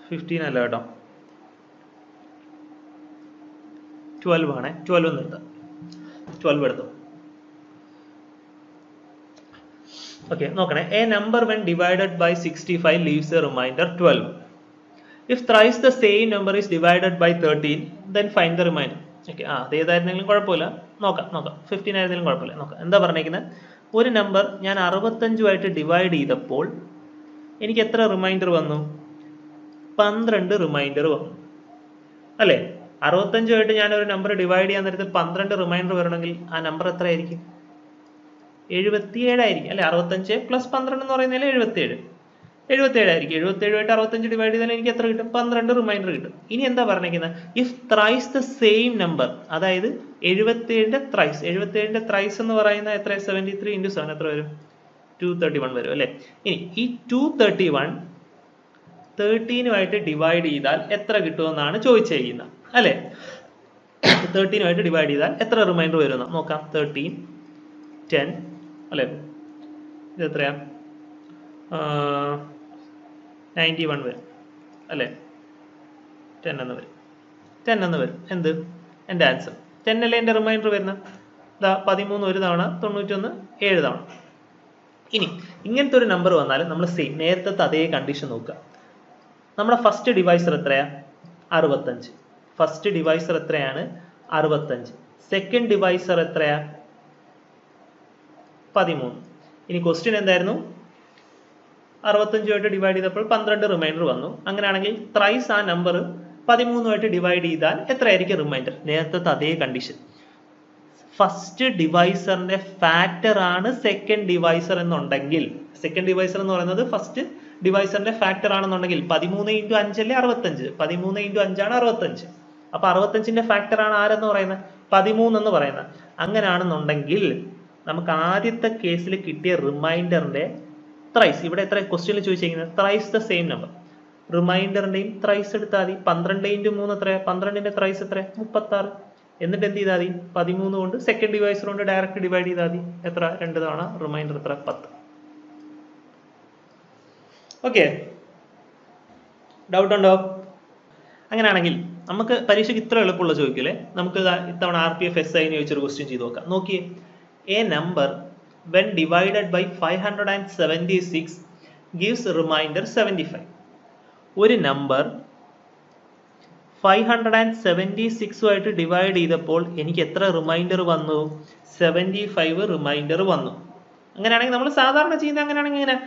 15 അല്ല കേട്ടോ, 12 ആണേ. 12 നിർത്താം, 12 എടുത്തു. ഓക്കെ, നോക്കണേ. A number when divided by 65 leaves a remainder 12. If thrice the same number is divided by 13, then find the remainder. Okay, അത് ഏതായിരുന്നെങ്കിലും കുഴപ്പമില്ല, നോക്കാം. 15 ആയിരുന്നെങ്കിലും കുഴപ്പമില്ല, നോക്കാം. എന്താ പറഞ്ഞിരിക്കുന്നത്? ഒരു നമ്പർ ഞാൻ 65 ഡിവൈഡ് ചെയ്തപ്പോൾ എനിക്ക് എത്ര റിമൈൻഡർ വന്നു? 12 റിമൈൻഡർ വന്നു അല്ലേ? 65 ഞാൻ ഒരു നമ്പർ ഡിവൈഡ് ചെയ്യാൻ നേരത്ത് 12 റിമൈൻഡർ വരണമെങ്കിൽ ആ നമ്പർ എത്ര ആയിരിക്കും? 77 ആയിരിക്കും അല്ലെ? 65 + 12 എന്ന് പറയുന്നതിൽ 77 ആയിരിക്കും. 77 65 ഡിവൈഡ് ചെയ്താൽ എനിക്ക് എത്ര കിട്ടും? 12 റിമൈൻഡർ കിട്ടും. ഇനി എന്താ പറഞ്ഞിരിക്കുന്നത്? If thrice the same number, അതായത് 77ന്റെ ത്രൈസ് എന്ന് പറയുന്നത് എത്ര? 73 × 7 എത്ര വരും? 231 വരും അല്ലെ? ഇനി ഈ 231 13 ഡിവൈഡ് ചെയ്താൽ എത്ര കിട്ടുമെന്നാണ് ചോദിച്ചിരിക്കുന്നത് അല്ലെ? 13 ഡിവൈഡ് ചെയ്താൽ എത്ര റിമൈൻഡർ വരുമെന്ന് നോക്കാം. 13 10 അല്ലെ? ഇത് എത്രയാ? 91 വരും അല്ലെ? 10 എന്ന് വരും. എന്ത്? എൻ്റെ ആൻസർ 10 അല്ലേ എൻ്റെ റിമൈൻഡർ വരുന്നത്? 13 ഒരു തവണ, 91 7 തവണ. ഇനി ഇങ്ങനത്തെ ഒരു നമ്പർ വന്നാൽ നമ്മൾ സെയിം നേരത്തെ അതേ കണ്ടീഷൻ നോക്കുക. നമ്മുടെ ഫസ്റ്റ് ഡിവൈസർ എത്രയാ? 65. ഫസ്റ്റ് ഡിവൈസർ എത്രയാണ്? 65. സെക്കൻഡ് ഡിവൈസർ എത്രയാ? 13. ഇനി ക്വസ്റ്റ്യൻ എന്തായിരുന്നു? 65 ഡിവൈഡ് ചെയ്തപ്പോൾ 12 റിമൈൻഡർ വന്നു. അങ്ങനെയാണെങ്കിൽ ത്രൈസ് ആ നമ്പർ 13 ഡിവൈഡ് ചെയ്താൽ എത്രയായിരിക്കും റിമൈൻഡർ? നേരത്തെ അതേ കണ്ടീഷൻ. ഫസ്റ്റ് ഡിവൈസറിന്റെ ഫാക്ടർ ആണ് സെക്കൻഡ് ഡിവൈസർ എന്നുണ്ടെങ്കിൽ, സെക്കൻഡ് ഡിവൈസർ എന്ന് പറയുന്നത് ഫസ്റ്റ് ഡിവൈസറിന്റെ ഫാക്ടർ ആണെന്നുണ്ടെങ്കിൽ 13 × 5 അല്ലേ 65? 13 × 5 ആണ് 65. അപ്പൊ 65ന്റെ ഫാക്ടർ ആണ് ആരെന്ന് പറയുന്നത്? 13 എന്ന് പറയുന്നത്. അങ്ങനെയാണെന്നുണ്ടെങ്കിൽ നമുക്ക് ആദ്യത്തെ കേസിൽ കിട്ടിയ റിമൈൻഡറിന്റെ ത്രൈസ്, ഇവിടെ എത്ര ക്വസ്റ്റ്യനിൽ ചോദിച്ചിരിക്കുന്നത്? Thrice the same number. റിമൈൻഡറിന്റെയും ത്രൈസ് എടുത്താൽ മതി. 12 × 3 എത്ര? 12ന്റെ ത്രൈസ് എത്ര? 36. എന്നിട്ട് എന്ത് ചെയ്താൽ മതി? 13 കൊണ്ട് സെക്കൻഡ് ഡിവൈസർ കൊണ്ട് ഡയറക്റ്റ് ഡിവൈഡ് ചെയ്താൽ മതി. എത്ര? 2 തവണ. റിമൈൻഡർ എത്ര? 10. ഓക്കെ, ഡൗട്ട് ഉണ്ടോ? അങ്ങനെയാണെങ്കിൽ നമുക്ക് പരീക്ഷയ്ക്ക് ഇത്ര എളുപ്പമുള്ള ചോദിക്കില്ലേ? നമുക്ക് ഇത്തവണ RPF SI ചോദിച്ചൊരു ക്വസ്റ്റ്യൻ ചെയ്ത് നോക്കാം. നോക്കിയേ, A number when divided by 576 gives remainder 75. ഒരു നമ്പർ 576 ഡിവൈഡ് ചെയ്തപ്പോൾ എനിക്ക് എത്ര റിമൈൻഡർ വന്നു? 75 റിമൈൻഡർ വന്നു. അങ്ങനെയാണെങ്കിൽ നമ്മൾ സാധാരണ ചെയ്യുന്നത് അങ്ങനെയാണെങ്കിൽ ഇങ്ങനെ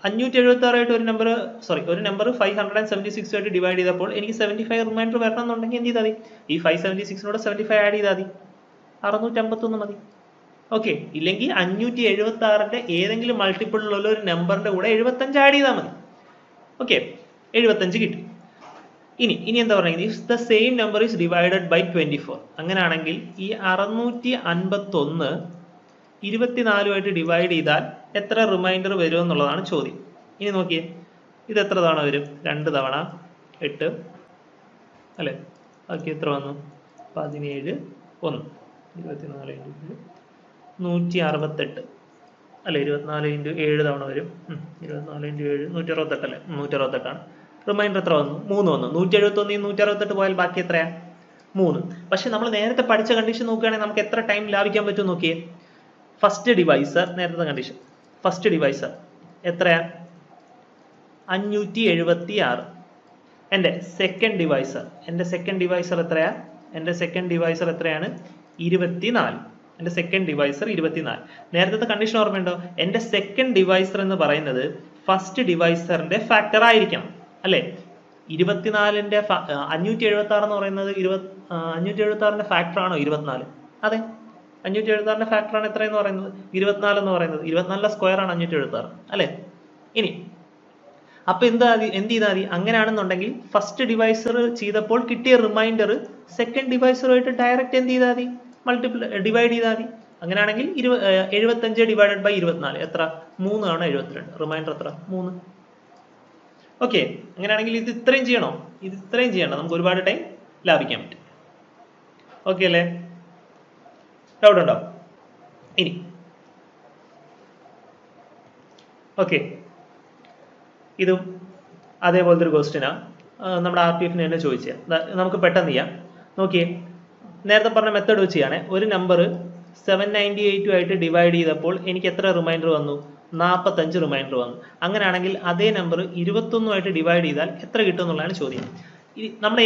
576 ഒരു നമ്പർ 576 ഡിവൈഡ് ചെയ്തപ്പോൾ എനിക്ക് 75 റിമൈൻഡർ വരണം എന്നുണ്ടെങ്കിൽ എന്ത് ചെയ്താൽ മതി? ഈ 576 75 ആഡ് ചെയ്താൽ മതി. 651 മതി. ഓക്കെ, ഇല്ലെങ്കിൽ 576ന്റെ ഏതെങ്കിലും മൾട്ടിപ്പിളിലുള്ള ഒരു നമ്പറിന്റെ കൂടെ 75 ആഡ് ചെയ്താൽ മതി. ഓക്കെ, 75 കിട്ടി. ഇനി എന്താ പറയുന്നത്? If the same number is divided by 24. അങ്ങനെയാണെങ്കിൽ ഈ 651 24 ഡിവൈഡ് ചെയ്താൽ എത്ര റിമൈൻഡർ വരും എന്നുള്ളതാണ് ചോദ്യം. ഇനി നോക്കിയേ, ഇത് എത്ര തവണ വരും? 2 തവണ 8 അല്ലെ? ബാക്കി എത്ര വന്നു? 17 1 24 × 168 അല്ലെ? 24 × 7 തവണ വരും. 24 × 7 168 അല്ലേ? 168ആണ്. റിമൈൻഡർ എത്ര വന്നു? 3 വന്നു. 171 168 പോയാൽ ബാക്കി എത്രയാ? 3. പക്ഷെ നമ്മൾ നേരത്തെ പഠിച്ച കണ്ടീഷൻ നോക്കുകയാണെങ്കിൽ നമുക്ക് എത്ര ടൈം ലാഭിക്കാൻ പറ്റും നോക്കിയേ. ഫസ്റ്റ് ഡിവൈസർ, നേരത്തെ കണ്ടീഷൻ, ഫസ്റ്റ് ഡിവൈസർ എത്രയാ? 576. എൻ്റെ സെക്കൻഡ് ഡിവൈസർ എത്രയാ? എൻ്റെ സെക്കൻഡ് ഡിവൈസർ എത്രയാണ്? 24. എൻ്റെ സെക്കൻഡ് ഡിവൈസർ 24. നേരത്തെ കണ്ടീഷൻ ഓർമ്മയുണ്ടോ? എൻ്റെ സെക്കൻഡ് ഡിവൈസർ എന്ന് പറയുന്നത് ഫസ്റ്റ് ഡിവൈസറിന്റെ ഫാക്ടർ ആയിരിക്കണം അല്ലേ? 24ന്റെ 576 എന്ന് പറയുന്നത് 576ന്റെ ഫാക്ടർ ആണോ 24? അതെ, 576ന്റെ ഫാക്ടർ ആണ് എത്രയെന്ന് പറയുന്നത് 24 എന്ന് പറയുന്നത്. 24ന്റെ സ്ക്വയർ ആണ് 576 അല്ലെ. ഇനി അപ്പൊ എന്ത് ചെയ്താൽ മതി? അങ്ങനെയാണെന്നുണ്ടെങ്കിൽ ഫസ്റ്റ് ഡിവൈസർ ചെയ്തപ്പോൾ കിട്ടിയ റിമൈൻഡർ സെക്കൻഡ് ഡിവൈസറുമായിട്ട് ഡയറക്റ്റ് എന്ത് ചെയ്താൽ മതി? ഡിവൈഡ് ചെയ്താൽ മതി. അങ്ങനെയാണെങ്കിൽ 75 ഡിവൈഡഡ് ബൈ 24 എത്ര? 3 ആണ് 72. റിമൈൻഡർ എത്ര? 3. ഓക്കെ, അങ്ങനെയാണെങ്കിൽ ഇത് ഇത്രയും ചെയ്യണോ? ഇത് ഇത്രയും ചെയ്യണ്ട, നമുക്ക് ഒരുപാട് ടൈം ലാഭിക്കാൻ പറ്റും. ഓക്കെ അല്ലേ? ഡൗട്ട് ഉണ്ടോ? ഇനി ഓക്കെ, ഇതും അതേപോലത്തെ ഒരു ക്വസ്റ്റ്യനാ, നമ്മുടെ RPF തന്നെ ചോദിച്ചാൽ നമുക്ക് പെട്ടെന്ന് ചെയ്യാം. നോക്കിയേ, നേരത്തെ പറഞ്ഞ മെത്തേഡ് വെച്ച് ചെയ്യണേ. ഒരു നമ്പർ 798 ആയിട്ട് ഡിവൈഡ് ചെയ്തപ്പോൾ എനിക്ക് എത്ര റിമൈൻഡർ വന്നു? 45 റിമൈൻഡർ വന്നു. അങ്ങനെയാണെങ്കിൽ അതേ നമ്പർ 21 ഡിവൈഡ് ചെയ്താൽ എത്ര കിട്ടും എന്നുള്ളതാണ് ചോദ്യം. നമ്മൾ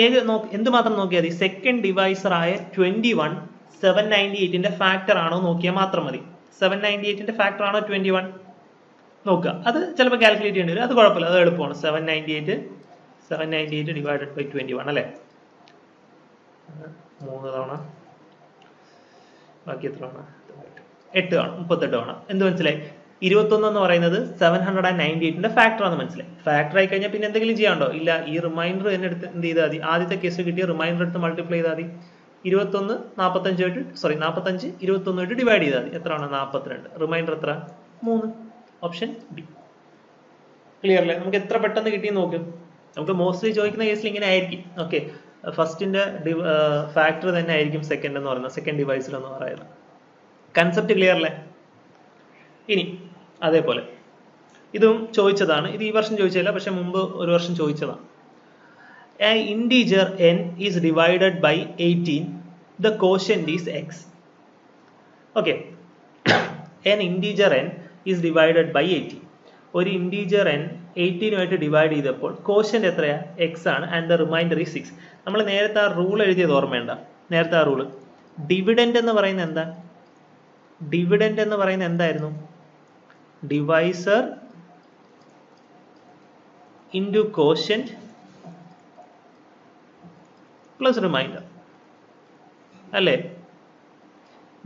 എന്ത് മാത്രം നോക്കിയാൽ മതി? സെക്കൻഡ് ഡിവൈസർ ആയ 21 798ന്റെ ഫാക്ടർ ആണോ നോക്കിയാൽ മാത്രം മതി. 798ന്റെ ഫാക്ടർ ആണോ 21 നോക്കുക. അത് ചിലപ്പോൾ കാൽക്കുലേറ്റ് ചെയ്യേണ്ടി വരും, അത് കുഴപ്പമില്ല, അത് എളുപ്പമാണ്. 798 ഡിവൈഡഡ് ബൈ 21 അല്ലേ? 3 തവണ, ബാക്കി എത്ര തവണ? 8 തവണ, 38 തവണ. എന്ത് മനസ്സിലായി? 21 എന്ന് പറയുന്നത് 798ന്റെ ഫാക്ടർ ആണെന്ന് മനസ്സിലായി. ഫാക്ടർ ആയി കഴിഞ്ഞാൽ പിന്നെ എന്തെങ്കിലും ചെയ്യാണ്ടോ? ഇല്ല. ഈ റിമൈൻഡർ തന്നെ എടുത്ത് എന്ത് ചെയ്താൽ മതി? ആദ്യത്തെ കേസ് കിട്ടിയ റിമൈൻഡർ എടുത്ത് മൾട്ടിപ്ലൈ ചെയ്താൽ മതി. 21 45 21 ഡിവൈഡ് ചെയ്താൽ മതി. എത്രയാണ്? 42. റിമൈൻഡർ എത്ര? 3. Option B. ക്ലിയർ അല്ലേ? നമുക്ക് എത്ര പെട്ടെന്ന് കിട്ടിയെന്ന് നോക്കും. നമുക്ക് മോസ്റ്റ്ലി ചോദിക്കുന്ന കേസിൽ ഇങ്ങനെ ആയിരിക്കും. ഓക്കെ, ഫസ്റ്റിന്റെ ഫാക്ടർ തന്നെ ആയിരിക്കും സെക്കൻഡ് എന്ന് പറയുന്നത്, സെക്കൻഡ് ഡിവൈസർ എന്ന് പറയുന്നത്. കൺസെപ്റ്റ് ക്ലിയർ അല്ലേ? ഇനി അതേപോലെ ഇതും ചോദിച്ചതാണ്. ഇത് ഈ വർഷം ചോദിച്ചില്ല, പക്ഷെ മുമ്പ് ഒരു വർഷം ചോദിച്ചതാണ്. An integer n is divided by 18. The quotient is x. Okay. An integer n is divided by 18. ഒരു integer n 18 ഡിവൈഡ് ചെയ്തപ്പോൾ quotient എത്രയാ? x ആണ്. And the remainder is 6. നമ്മൾ നേരത്തെ ആ റൂൾ എഴുതിയത് ഓർമ്മയുണ്ട? നേരത്തെ ആ റൂള് ഡിവിഡൻഡ് എന്ന് പറയുന്നത് എന്താ? ഡിവിഡൻഡ് എന്ന് പറയുന്നത് എന്തായിരുന്നു? Divisor into quotient plus remainder അല്ലേ?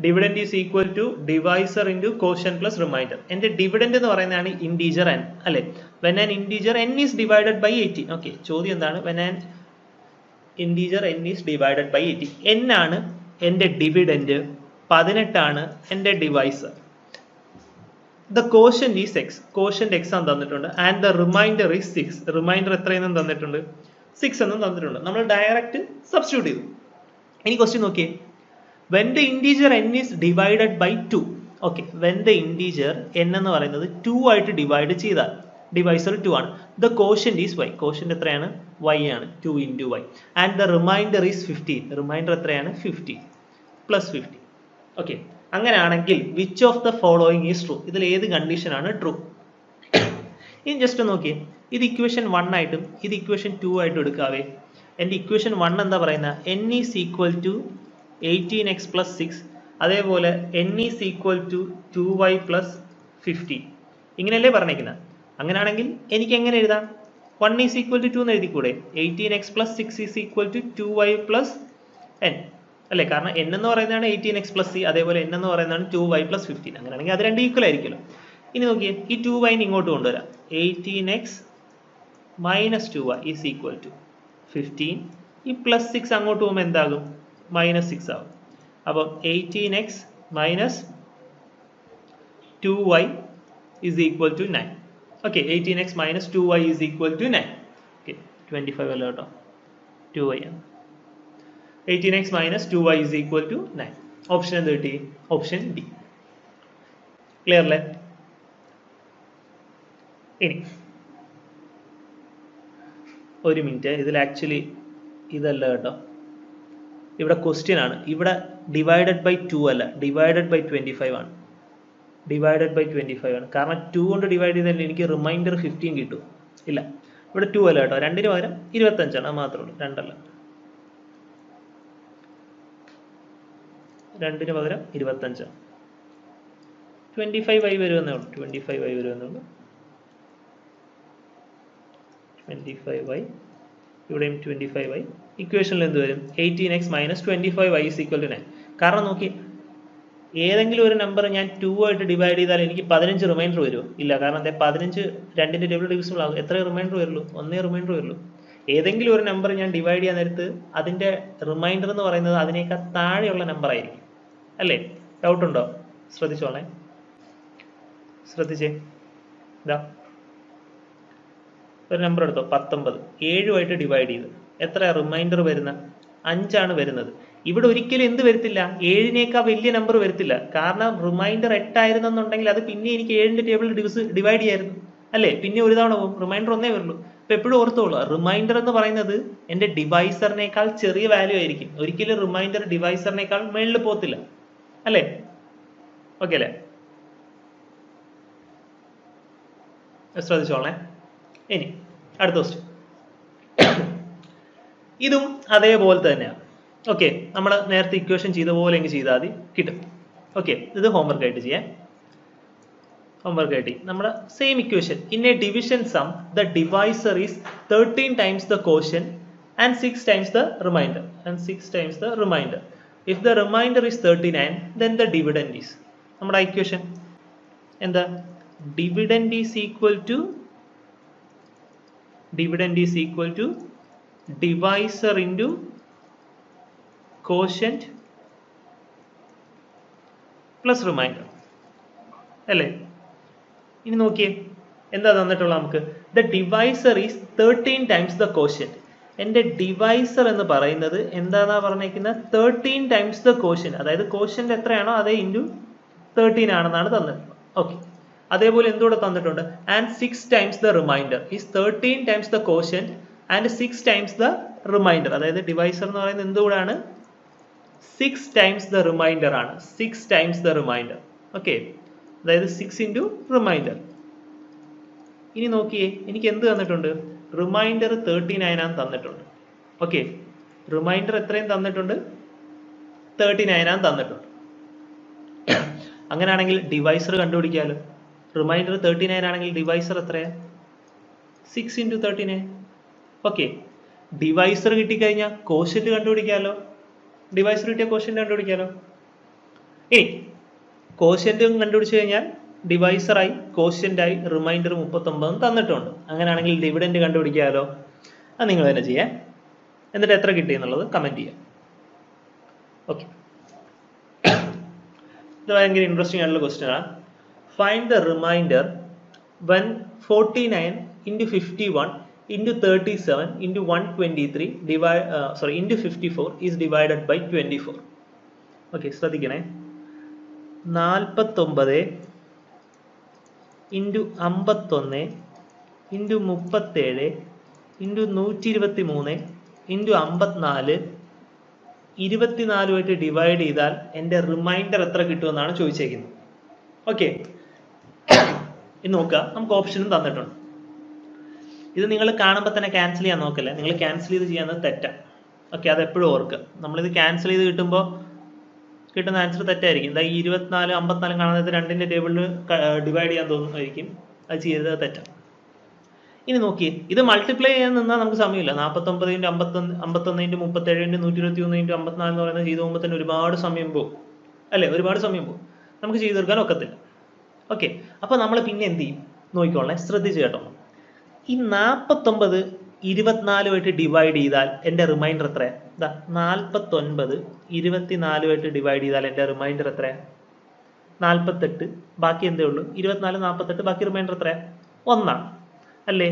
Dividend is equal to divisor into quotient plus remainder. എൻ്റെ ഡിവിഡൻഡ് എന്ന് പറയുന്നതാണ് ഇൻറ്റീജർ n അല്ലേ? When an integer n is divided by 18. Okay, ചോദ്യം എന്താണ്? When an integer n is divided by 18. n ആണ് എൻ്റെ dividend, 18 ആണ് എൻ്റെ divisor. The quotient is x. quotient x ആണ് തന്നിട്ടുണ്ട്. And the remainder is 6. Remainder എത്രയെന്നും തന്നിട്ടുണ്ട്? 6 എന്നും തന്നിട്ടുണ്ട്. നമ്മൾ ഡയറക്റ്റ് സബ്സ്റ്റിറ്റ്യൂട്ട് ചെയ്തു. ഇനി ക്വസ്റ്റ്യൻ നോക്കിയേ. when the integer n is divided by 2. Okay, when the integer n എന്ന് പറയുന്നത് 2 ആയിട്ട് ഡിവൈഡ് ചെയ്താൽ ഡിവൈസർ 2 ആണ്. the quotient is y. quotient എത്രയാണ്? y ആണ്. 2 into y. and the remainder is 15. Reminder എത്രയാണ്? 15 പ്ലസ് 15. ഓക്കെ, അങ്ങനെയാണെങ്കിൽ which of the following is true? ഇതിൽ ഏത് കണ്ടീഷൻ ആണ് ട്രൂ? ഇനി ജസ്റ്റ് നോക്കിയേ, ഇത് ഇക്വേഷൻ 1 ആയിട്ടും ഇത് ഇക്വേഷൻ 2 ആയിട്ടും എടുക്കാവേ. എൻ്റെ ഇക്വേഷൻ 1 എന്താ പറയുന്നത്? n is equal to 18x plus 6. അതേപോലെ n is equal to 2y plus 15. ഇങ്ങനെയല്ലേ പറഞ്ഞേക്കുന്നത്? അങ്ങനെയാണെങ്കിൽ എനിക്ക് എങ്ങനെ എഴുതാം? 1 ഈസ് ഈക്വൽ ടു 2 എന്ന് എഴുതിക്കൂടെ? 18x plus 6 is equal to 2y plus n അല്ലേ? കാരണം n എന്ന് പറയുന്നതാണ് 18x പ്ലസ് c, അതേപോലെ n എന്ന് പറയുന്നതാണ് 2y പ്ലസ് 15. അങ്ങനെയാണെങ്കിൽ അത് രണ്ട് ഈക്വൽ ആയിരിക്കുമല്ലോ. ഇനി നോക്കിയേ, ഈ 2y ഇങ്ങോട്ട് കൊണ്ടുവരാം. 18x minus 2y is equal to 15. ഈ പ്ലസ് 6 അങ്ങോട്ട് പോകുമ്പോൾ എന്താകും? മൈനസ് 6 ആകും. അപ്പം 18x minus 2y is equal to 9. Okay, 18x minus 2y is equal to 9. Okay, 25 അല്ല കേട്ടോ, 2y ആണ്. 18x minus 2y is equal to 9. Option എന്ത് കിട്ടി? Option D. ക്ലിയർ അല്ലേ? ഇനി ഒരു മിനിറ്റ്, ഇതിൽ ആക്ച്വലി ഇതല്ല കേട്ടോ, ഇവിടെ ക്വസ്റ്റ്യൻ ആണ്. ഇവിടെ ഡിവൈഡഡ് ബൈ 2 അല്ല, ഡിവൈഡഡ് ബൈ 25 ആണ്. ഡിവൈഡഡ് ബൈ 25 ആണ്. കാരണം 2 കൊണ്ട് ഡിവൈഡ് ചെയ്താൽ എനിക്ക് റിമൈൻഡർ 15 കിട്ടും. ഇല്ല, ഇവിടെ 2 അല്ല കേട്ടോ, 2ന് പകരം 25 ആണ്. അത് മാത്രമേ ഉള്ളൂ, 2 അല്ല. 2ന് പകരം 25 ആണ്. 25y വരുമെന്നേ ഉള്ളൂ, 25y വരുമെന്നേ ഉള്ളൂ. 25y ഇവിടെയും 25y. ഇക്വേഷനിൽ എന്ത് വരും? 18x minus 25y is equal to 9. കാരണം നോക്കി, ഏതെങ്കിലും ഒരു നമ്പർ ഞാൻ 2 ആയിട്ട് ഡിവൈഡ് ചെയ്താൽ എനിക്ക് 15 റിമൈൻഡർ വരുമോ? ഇല്ല. കാരണം എന്താ? 15 2ന്റെ ടേബിൾ ഡിവിസിബിൾ ആകും. എത്ര റിമൈൻഡർ വരുള്ളൂ? 1 റിമൈൻഡർ വരുള്ളൂ. ഏതെങ്കിലും ഒരു നമ്പർ ഞാൻ ഡിവൈഡ് ചെയ്യാൻ നേരത്ത് അതിന്റെ റിമൈൻഡർ എന്ന് പറയുന്നത് അതിനേക്കാൾ താഴെയുള്ള നമ്പർ ആയിരിക്കും. അല്ലേ? ഡൗട്ട് ഉണ്ടോ? ശ്രദ്ധിച്ചോളേ, ശ്രദ്ധിച്ചേ. ഇതാ ഒരു നമ്പർ എടുത്തോ, 19. 7 ഡിവൈഡ് ചെയ്ത് എത്ര റിമൈൻഡർ വരുന്ന? 5 വരുന്നത്. ഇവിടെ ഒരിക്കലും എന്ത് വരത്തില്ല? 7നേക്കാൾ വലിയ നമ്പർ വരത്തില്ല. കാരണം റിമൈൻഡർ 8 ആയിരുന്നെന്നുണ്ടെങ്കിൽ അത് പിന്നെ എനിക്ക് 7ന്റെ ടേബിൾ ഡിവൈഡ് ചെയ്യായിരുന്നു. അല്ലേ? പിന്നെ ഒരു തവണ പോകും, റിമൈൻഡർ ഒന്നേ വരുള്ളൂ. അപ്പൊ എപ്പോഴും ഓർത്തോളൂ, റിമൈൻഡർ എന്ന് പറയുന്നത് എന്റെ ഡിവൈസറിനേക്കാൾ ചെറിയ വാല്യൂ ആയിരിക്കും. ഒരിക്കലും റിമൈൻഡർ ഡിവൈസറിനേക്കാൾ മേളിൽ പോകത്തില്ല. അല്ലേ? ഓക്കെ അല്ലേ? ശ്രദ്ധിച്ചോളേ. ഇനി അടുത്ത ക്വസ്റ്റ്യൻ. ഇതും അതേപോലെ തന്നെയാണ്. ഓക്കെ, നമ്മൾ നേരത്തെ ഇക്വേഷൻ ചെയ്ത പോലെ എങ്കിൽ ചെയ്താൽ മതി, കിട്ടും. ഓക്കെ, ഇത് ഹോംവർക്ക് ആയിട്ട് ചെയ്യാം. ഹോംവർക്ക് ആയിട്ട് നമ്മുടെ same equation. In a division sum the divisor is 13 times the quotient and 6 times the remainder. If the remainder is 39, then the dividend is. നമ്മുടെ ഇക്വേഷൻ എന്താ? dividend is equal to divisor into quotient plus remainder. അല്ലേ? ഇനി നോക്കിയേ, എന്താ തന്നിട്ടുള്ള നമുക്ക്? the divisor is 13 times the quotient. എൻ്റെ divisor എന്ന് പറയുന്നത് എന്താണെന്നാ പറഞ്ഞേക്കുന്നത്? 13 times the quotient. അതായത് quotient എത്രയാണോ അതേ ഇൻറ്റു 13 ആണെന്നാണ് തന്നിട്ടുള്ളത്. ഓക്കെ, അതേപോലെ എന്തുകൂടെ തന്നിട്ടുണ്ട്? And 6 times the remainder is 13 times the quotient and 6 times the remainder. അതായത് ഡിവൈസർ എന്ന് പറയുന്നത് എന്തുകൂടാണ്? 6 times the remainder ആണ്. 6 times the remainder. ഓക്കെ, അതായത് 6 into remainder. ഇനി നോക്കിയേ, എനിക്ക് എന്ത് തന്നിട്ടുണ്ട്? റിമൈൻഡർ 39 ആണ് തന്നിട്ടുണ്ട്. ഓക്കെ, റിമൈൻഡർ എത്രയും തന്നിട്ടുണ്ട്? 39 ആണ് തന്നിട്ടുണ്ട്. അങ്ങനെയാണെങ്കിൽ ഡിവൈസർ കണ്ടുപിടിക്കാമല്ലോ. റിമൈൻഡർ 39 ആണെങ്കിൽ ഡിവൈസർ എത്രയാ? 6 into 39. ഓക്കെ, ഡിവൈസർ കിട്ടിക്കഴിഞ്ഞാൽ കോഷ്യന്റ് കണ്ടുപിടിക്കാമല്ലോ. ഡിവൈസർ കിട്ടിയ കോഷ്യന്റ് കണ്ടുപിടിക്കാമല്ലോ. ഇനി കോഷ്യന്റും കണ്ടുപിടിച്ചു കഴിഞ്ഞാൽ ഡിവൈസറായി, കോഷ്യന്റായി, റിമൈൻഡർ 39 തന്നിട്ടുണ്ട്. അങ്ങനെയാണെങ്കിൽ ഡിവിഡൻഡ് കണ്ടുപിടിക്കാമല്ലോ. അത് നിങ്ങൾ തന്നെ ചെയ്യാം. എന്നിട്ട് എത്ര കിട്ടി എന്നുള്ളത് കമന്റ് ചെയ്യാം. ഓക്കെ, ഇത് ഭയങ്കര ഇൻട്രസ്റ്റിംഗ് ആയിട്ടുള്ള ക്വസ്റ്റ്യൻ ആണ്. Find the reminder when 49 into 51 into 37 into 123 into 54 is divided by 24. Okay, ശ്രദ്ധിക്കണേ. 49 into 51 into 37 into 123 into 54 24 divide ചെയ്താൽ എൻ്റെ റിമൈൻഡർ എത്ര കിട്ടുമെന്നാണ് ചോദിച്ചേക്കുന്നത്. ഓക്കെ, ഇനി നോക്കുക, നമുക്ക് ഓപ്ഷനും തന്നിട്ടുണ്ട്. ഇത് നിങ്ങൾ കാണുമ്പോൾ തന്നെ ക്യാൻസൽ ചെയ്യാൻ നോക്കല്ലേ. നിങ്ങൾ ക്യാൻസൽ ചെയ്ത് ചെയ്യാന്നത് തെറ്റാണ്. ഓക്കെ, അത് എപ്പോഴും ഓർക്കുക. നമ്മളിത് ക്യാൻസൽ ചെയ്ത് കിട്ടുമ്പോൾ കിട്ടുന്ന ആൻസർ തെറ്റായിരിക്കും. എന്താ, ഈ 24 54 കാണാതെ 2ന്റെ ടേബിളിൽ ഡിവൈഡ് ചെയ്യാൻ തോന്നുമായിരിക്കും. അത് ചെയ്തത് തെറ്റാണ്. ഇനി നോക്കി, ഇത് മൾട്ടിപ്ലൈ ചെയ്യാൻ നിന്നാൽ നമുക്ക് സമയമില്ല. 49 into 51 51 into 37 into 123 into 54 എന്ന് പറയുന്നത് ചെയ്ത് പോകുമ്പോൾ തന്നെ ഒരുപാട് സമയം പോകും. അല്ലേ? ഒരുപാട് സമയം പോകും. നമുക്ക് ചെയ്ത് തീർക്കാൻ ഒക്കത്തില്ല. ഓക്കെ, അപ്പൊ നമ്മൾ പിന്നെ എന്ത് ചെയ്യും നോക്കിക്കോളേ, ശ്രദ്ധിച്ച് കേട്ടോ. ഈ 49 24 ഡിവൈഡ് ചെയ്താൽ എൻ്റെ റിമൈൻഡർ എത്രയാ? 49 24 ഡിവൈഡ് ചെയ്താൽ എൻ്റെ റിമൈൻഡർ എത്രയാ? 48. ബാക്കി എന്തേ ഉള്ളൂ? 24 48, ബാക്കി റിമൈൻഡർ എത്രയാ? 1 അല്ലേ?